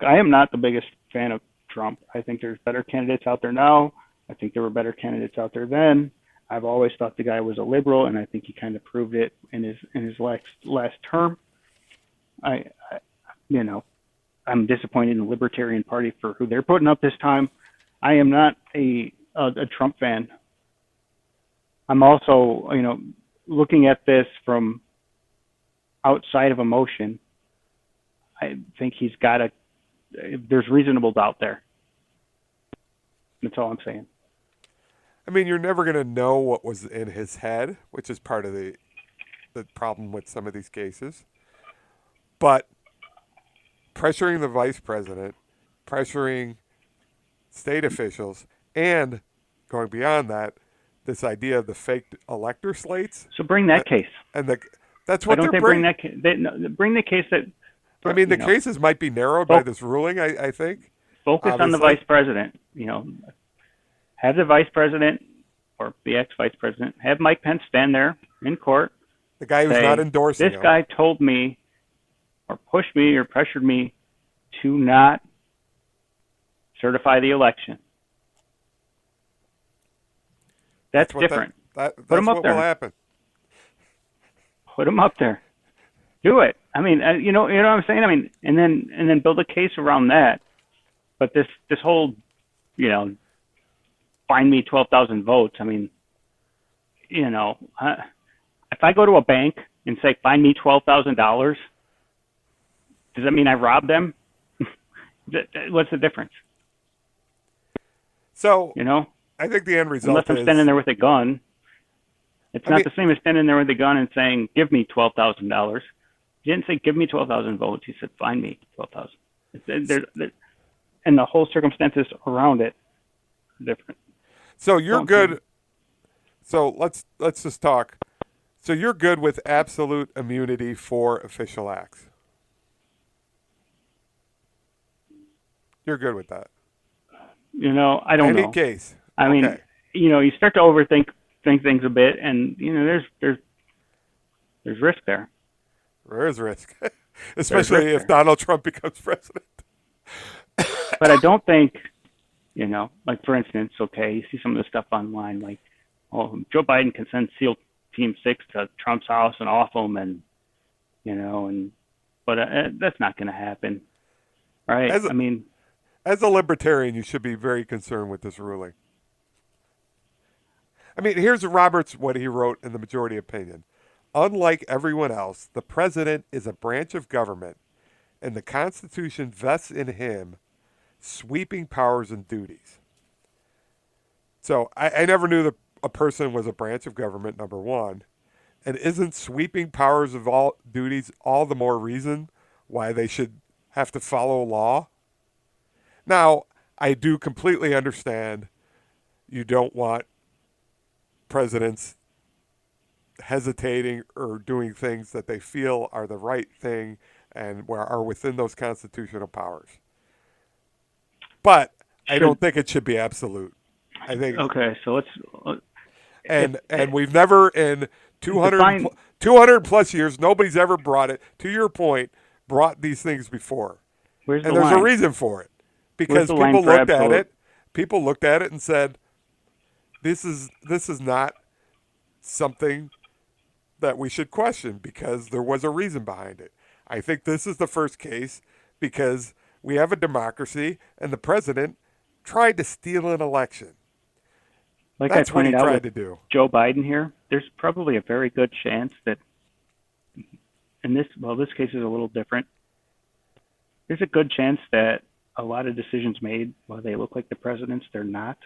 am not the biggest fan of Trump. I think there's better candidates out there now. I think there were better candidates out there then. I've always thought the guy was a liberal, and I think he kind of proved it in his last term. I I'm disappointed in the Libertarian Party for who they're putting up this time. I am not a Trump fan. I'm also looking at this from outside of emotion. I think he's got there's reasonable doubt there. That's all I'm saying. I mean you're never going to know what was in his head, which is part of the problem with some of these cases. But pressuring the vice president, pressuring state officials, and going beyond that, this idea of the fake elector slates, So bring that case. and that's Why what don't they're they bring bringing. that? No, bring the case that I mean, you the know cases might be narrowed by this ruling. I think, focus on the obviously, vice president. Have the vice president or the ex-vice president have Mike Pence stand there in court, the guy who's not say, endorsing "This him. guy told me or pushed me or pressured me to not certify the election." That's That's what different. Put that's him up what will there. happen. Put him up there. Do it. I mean, you know what I'm saying. I mean, and then build a case around that. But this whole, you know, find me 12,000 votes. I mean, if I go to a bank and say find me $12,000, does that mean I robbed them? What's the difference? So You know, I think the end unless result I'm is. standing there with a gun. It's I not mean, the same as standing there with a gun and saying, "Give me $12,000." He didn't say, "Give me 12,000 votes." He said, "Find me 12,000." And the whole circumstances around it are different. so you're Don't think. good. So let's just talk. So you're good with absolute immunity for official acts. You're good with that. I don't Any know. case. I mean, Okay. you start to overthink think things a bit, and there's risk there. There is risk, There's risk especially if there. Donald Trump becomes president. But I don't think, like for instance, okay, you see some of the stuff online, like, oh, Joe Biden can send SEAL Team 6 to Trump's house and off him, but that's not going to happen, right? As a, I mean, as a libertarian, you should be very concerned with this ruling. I mean, here's what he wrote in the majority opinion. Unlike everyone else, the president is a branch of government, and the Constitution vests in him sweeping powers and duties. So I never knew that a person was a branch of government, number one. And isn't sweeping powers of all duties all the more reason why they should have to follow law? Now, I do completely understand you don't want presidents hesitating or doing things that they feel are the right thing and are within those constitutional powers. But I Should don't think it should be absolute. I think, okay. So let's and we've never in 200 define 200 plus years, nobody's ever brought it. To your point, brought these things before, where's the and there's a line. reason for it Where's because the line people for looked at absolute? it. People looked at it and said, "This is not something that we should question because there was a reason behind it." I think this is the first case because we have a democracy and the president tried to steal an election. Like I That's what he pointed out tried with to do. Joe Biden here, there's probably a very good chance that in this, well, this case is a little different. There's a good chance that a lot of decisions made, while they look like the president's, they're not.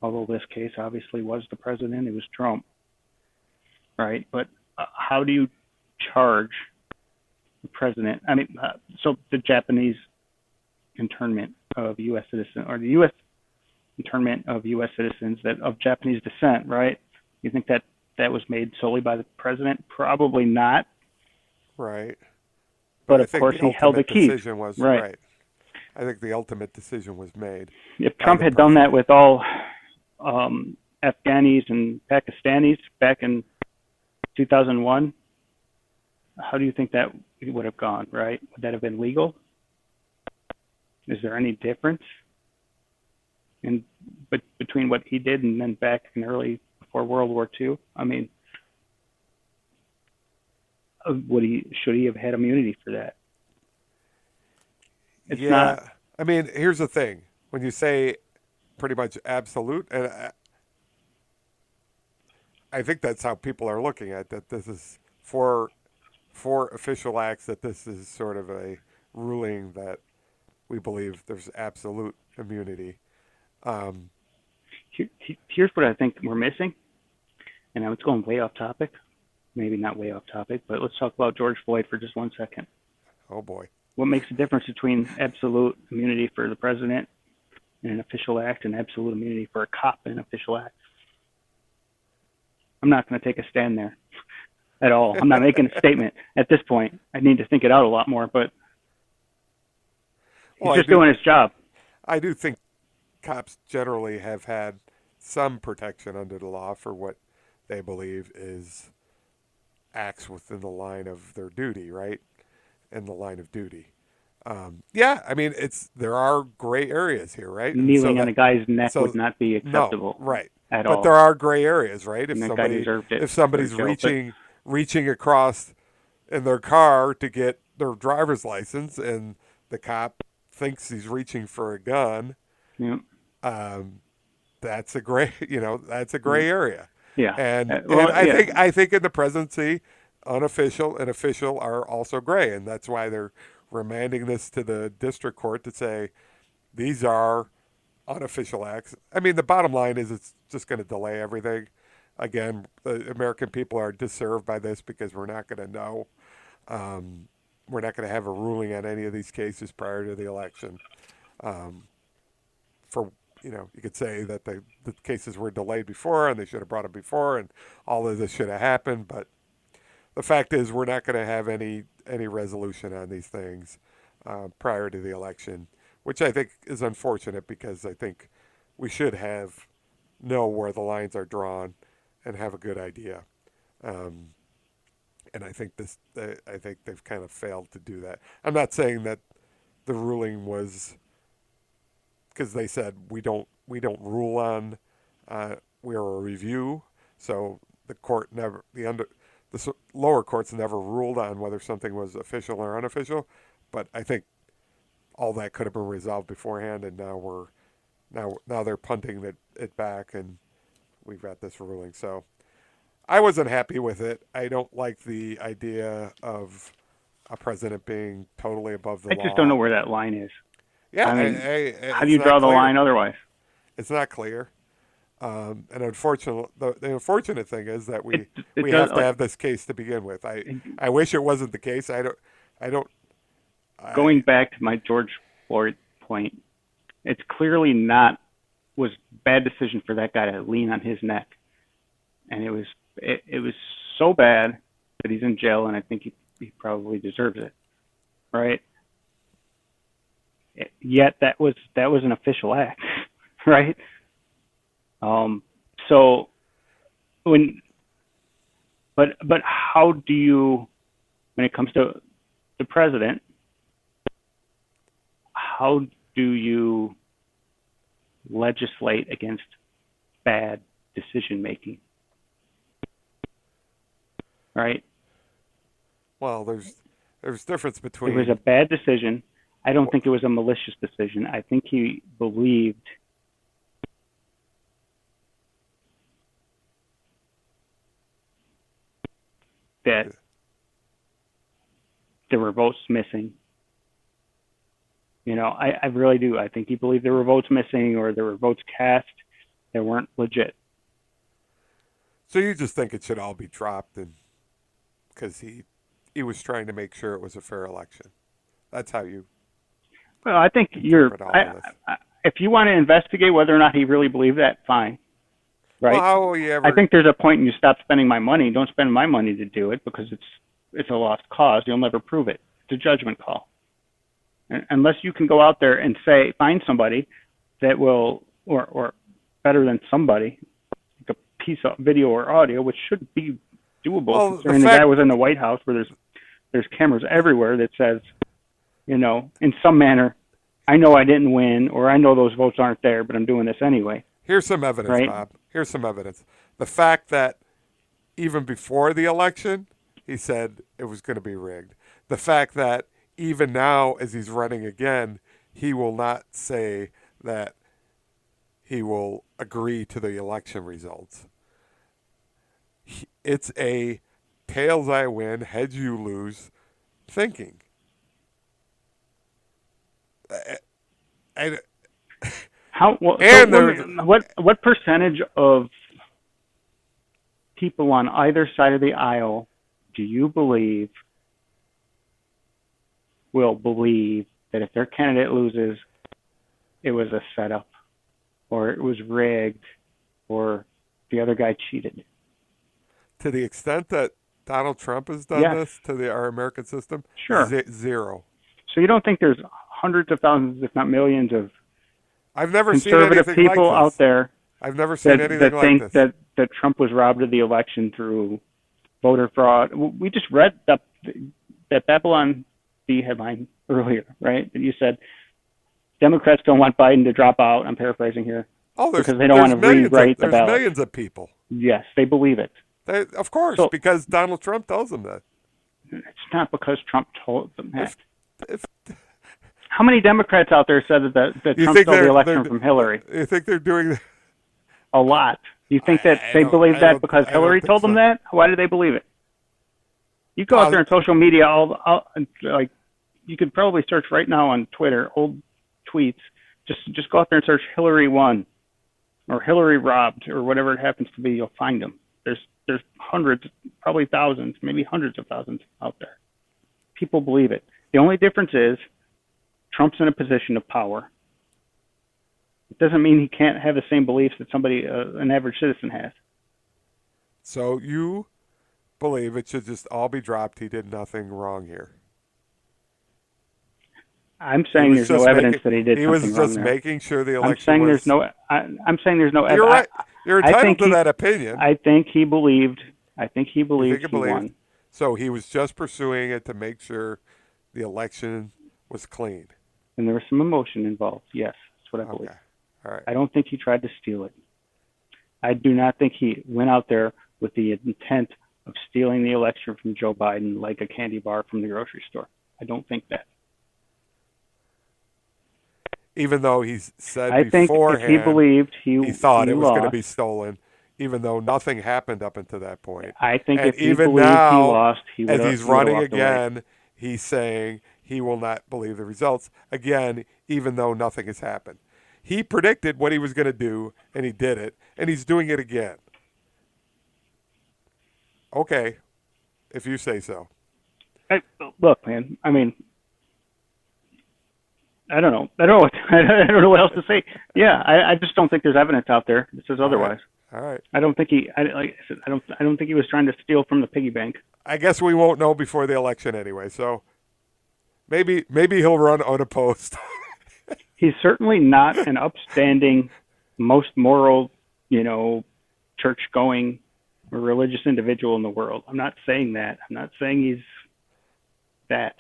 Although this case obviously was the president, it was Trump, right? But how do you charge the president? I mean, so the Japanese internment of U.S. citizens, or the U.S. internment of U.S. citizens that of Japanese descent, right? You think that that was made solely by the president? Probably not. Right. But But I of think course, the he held the ultimate keys, decision was right? right. I think the ultimate decision was made If by Trump the had done that president. with all Afghanis and Pakistanis back in 2001, how do you think that would have gone, right? Would that have been legal? Is there any difference in between what he did and then back in early before World War II? I mean, would he should he have had immunity for that? It's not. Yeah. I mean, here's the thing. When you say pretty much absolute, and I think that's how people are looking at that. This is for official acts that this is sort of a ruling that we believe there's absolute immunity. Um, Here's what I think we're missing, and it's going way off topic. Maybe not way off topic, but let's talk about George Floyd for just 1 second. oh boy. What makes the difference between absolute immunity for the president in an official act and absolute immunity for a cop in an official act? I'm not going to take a stand there at all. I'm not making a statement at this point. I need to think it out a lot more, but he's Well, just doing his job. I do think cops generally have had some protection under the law for what they believe is acts within the line of their duty, right? In the line of duty. Yeah, I mean, there are gray areas here, right? And so Kneeling on a guy's neck would so not be no, acceptable right? at But there all. are gray areas, right? And that guy deserved it If for somebody's jail. But reaching across in their car to get their driver's license, and the cop thinks he's reaching for a gun, yeah, um, that's a gray, that's a gray area. yeah. And Well, yeah. I think in the presidency, unofficial and official are also gray, and that's why they're remanding this to the district court to say these are unofficial acts. I mean, the bottom line is it's just going to delay everything. Again, the American people are disserved by this because we're not going to know. Um, we're not going to have a ruling on any of these cases prior to the election. Um, for you could say that the cases were delayed before and they should have brought them before and all of this should have happened, but the fact is we're not going to have any resolution on these things prior to the election, which I think is unfortunate because I think we should know where the lines are drawn and have a good idea. Um, and I think they've kind of failed to do that. I'm not saying that the ruling was because they said we don't rule on we're a review, so the court never the lower courts never ruled on whether something was official or unofficial, but I think all that could have been resolved beforehand, and now they're punting it back, and we've got this ruling. So I wasn't happy with it. I don't like the idea of a president being totally above the I just don't know law. where that line is. Yeah, I mean, how do it's you not draw the clear. line otherwise? It's not clear. And unfortunately, the unfortunate thing is that It it we does have to like have this case to begin with. I wish it wasn't the case. I don't I going back to my George Floyd point. It's clearly not was bad decision for that guy to lean on his neck, and it was so bad that he's in jail, and I think he probably deserves it, right? Yet that was an official act, right? Um, so when but how do you when it comes to the president, how do you legislate against bad decision making, right? well, there's difference It was between a bad decision. I don't think it was a malicious decision. I think he believed that there were votes missing. I really do. I think he believed there were votes missing or there were votes cast that weren't legit. so you just think it should all be dropped and because he was trying to make sure it was a fair election. That's how you Well, I think interpret all of this. if you want to investigate whether or not he really believed that, fine, Well, right? how will you I ever? think there's a point when you stop spending my money. Don't spend my money to do it because it's a lost cause. You'll never prove it. It's a judgment call. Unless you can go out there and say find somebody that will or better than somebody like a piece of video or audio, which should be doable Well, the considering the guy fact was in the White House where there's cameras everywhere that says, in some manner, I know I didn't win or I know those votes aren't there, but I'm doing this anyway, here's some evidence, right? Bob. Here's some evidence. The fact that even before the election, he said it was going to be rigged. The fact that even now, as he's running again, he will not say that he will agree to the election results. It's a tails I win, heads you lose thinking. And, How well, so and there, what percentage of people on either side of the aisle do you believe will believe that if their candidate loses, it was a setup, or it was rigged, or the other guy cheated? to the extent that Donald Trump has done Yes, this to our American system, sure. zero. So you don't think there's hundreds of thousands, if not millions, of I've never seen conservative anything like people out this. there I've never seen that anything like think this. that Trump was robbed of the election through voter fraud? We just read that Babylon B headline earlier, right? That you said Democrats don't want Biden to drop out. I'm paraphrasing here Oh, because they don't want to rewrite the there's ballot. millions of people. Yes, they believe it. Of course, So because Donald Trump tells them that. it's not because Trump told them that. If if How many Democrats out there said that you Trump think stole the election from Hillary? you think they're doing, A lot. You think that they believe that because I don't Hillary think told them so. that? Why do they believe it? You go out there on social media, like you could probably search right now on Twitter, old tweets. Just go out there and search Hillary won or Hillary robbed or whatever it happens to be. You'll find them. There's hundreds, probably thousands, maybe hundreds of thousands out there. People believe it. The only difference is Trump's in a position of power. It doesn't mean he can't have the same beliefs that an average citizen has. So you believe it should just all be dropped? He did nothing wrong here. I'm He saying was there's no just evidence making that he did he was something wrong just there. making sure the I'm election saying there's was. no. I'm saying there's no You're evidence. right. You're I entitled think to he. that opinion. I think he believed. I think he You think believed it he believed? won, So he was just pursuing it to make sure the election was clean. and there was some emotion involved. Yes, that's what I believe. Okay. All right. I don't think he tried to steal it. I do not think he went out there with the intent of stealing the election from Joe Biden like a candy bar from the grocery store. I don't think that. Even though he said I think if he beforehand believed he thought he it was going to lost, be stolen, even though nothing happened up until that point. I think And if he even believed he now, lost, he would as have he's running walked away. again, he's saying he will not believe the results. Again, even though nothing has happened. He predicted what he was going to do, and he did it, and he's doing it again. Okay, if you say so. I, look, man. I mean, I don't know. I don't know. What, I don't know what else to say. Yeah, I just don't think there's evidence out there that says All right. otherwise. All right. I don't think he. Like I said, I don't think he was trying to steal from the piggy bank. I guess we won't know before the election anyway, so maybe he'll run unopposed. He's certainly not an upstanding, most moral, church-going or religious individual in the world. I'm not saying that. I'm not saying he's that.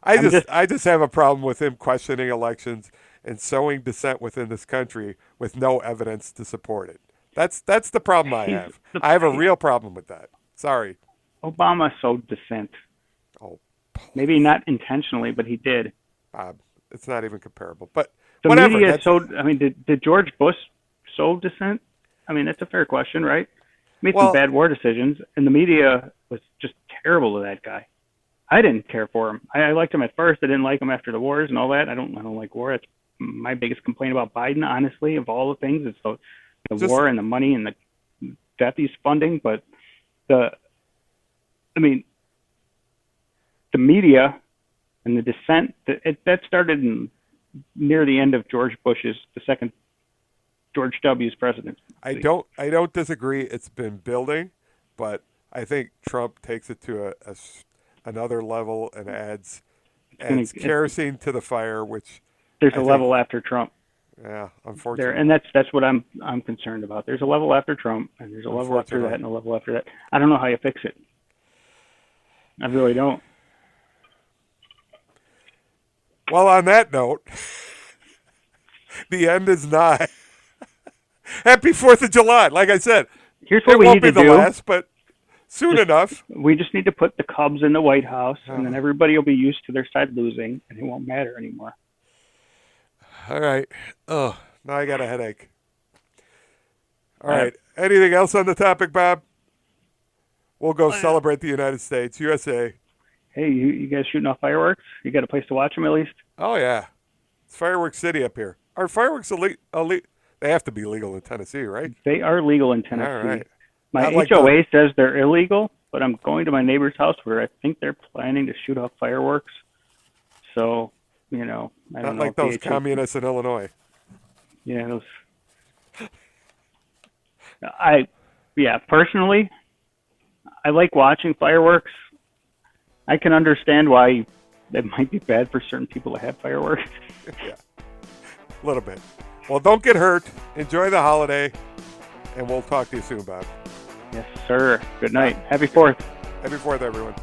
I just have a problem with him questioning elections and sowing dissent within this country with no evidence to support it. That's the problem I have. I have a real problem with that. Sorry. Obama sowed dissent. Oh, Maybe not intentionally, but he did. Bob, it's not even comparable. But The whatever. media sowed. I mean, did George Bush sow dissent? I mean, that's a fair question, right? Made some bad war decisions, and the media was just terrible to that guy. I didn't care for him. I liked him at first. I didn't like him after the wars and all that. I don't like war. That's my biggest complaint about Biden, honestly, of all the things. It's the war and the money and the death he's funding. But the media and the dissent that started near the end of George Bush's, the second George W.'s presidency. I don't disagree. It's been building, but I think Trump takes it to another level and adds kerosene to the fire, which there's a level after Trump. Yeah, unfortunately. And that's what I'm concerned about. There's a level after Trump, and there's a level after that, and a level after that. I don't know how you fix it. I really don't. Well, on that note, the end is nigh. Happy 4th of July. Like I said, here's what we need to do. It won't be the last, but soon enough. We just need to put the Cubs in the White House, and then everybody will be used to their side losing, and it won't matter anymore. All right. Oh, now I got a headache. All right. Anything else on the topic, Bob? We'll go celebrate the United States, USA. Hey, you guys shooting off fireworks? You got a place to watch them at least? Oh, yeah. It's Fireworks City up here. Are fireworks illegal? They have to be legal in Tennessee, right? They are legal in Tennessee. All right. My HOA says they're illegal, but I'm going to my neighbor's house where I think they're planning to shoot off fireworks. So, I don't know. Not like those communists in Illinois. Yeah, personally, I like watching fireworks. I can understand why it might be bad for certain people to have fireworks. Yeah, a little bit. Well, don't get hurt. Enjoy the holiday, and we'll talk to you soon, Bob. Yes, sir. Good night. Happy 4th. Happy 4th, everyone.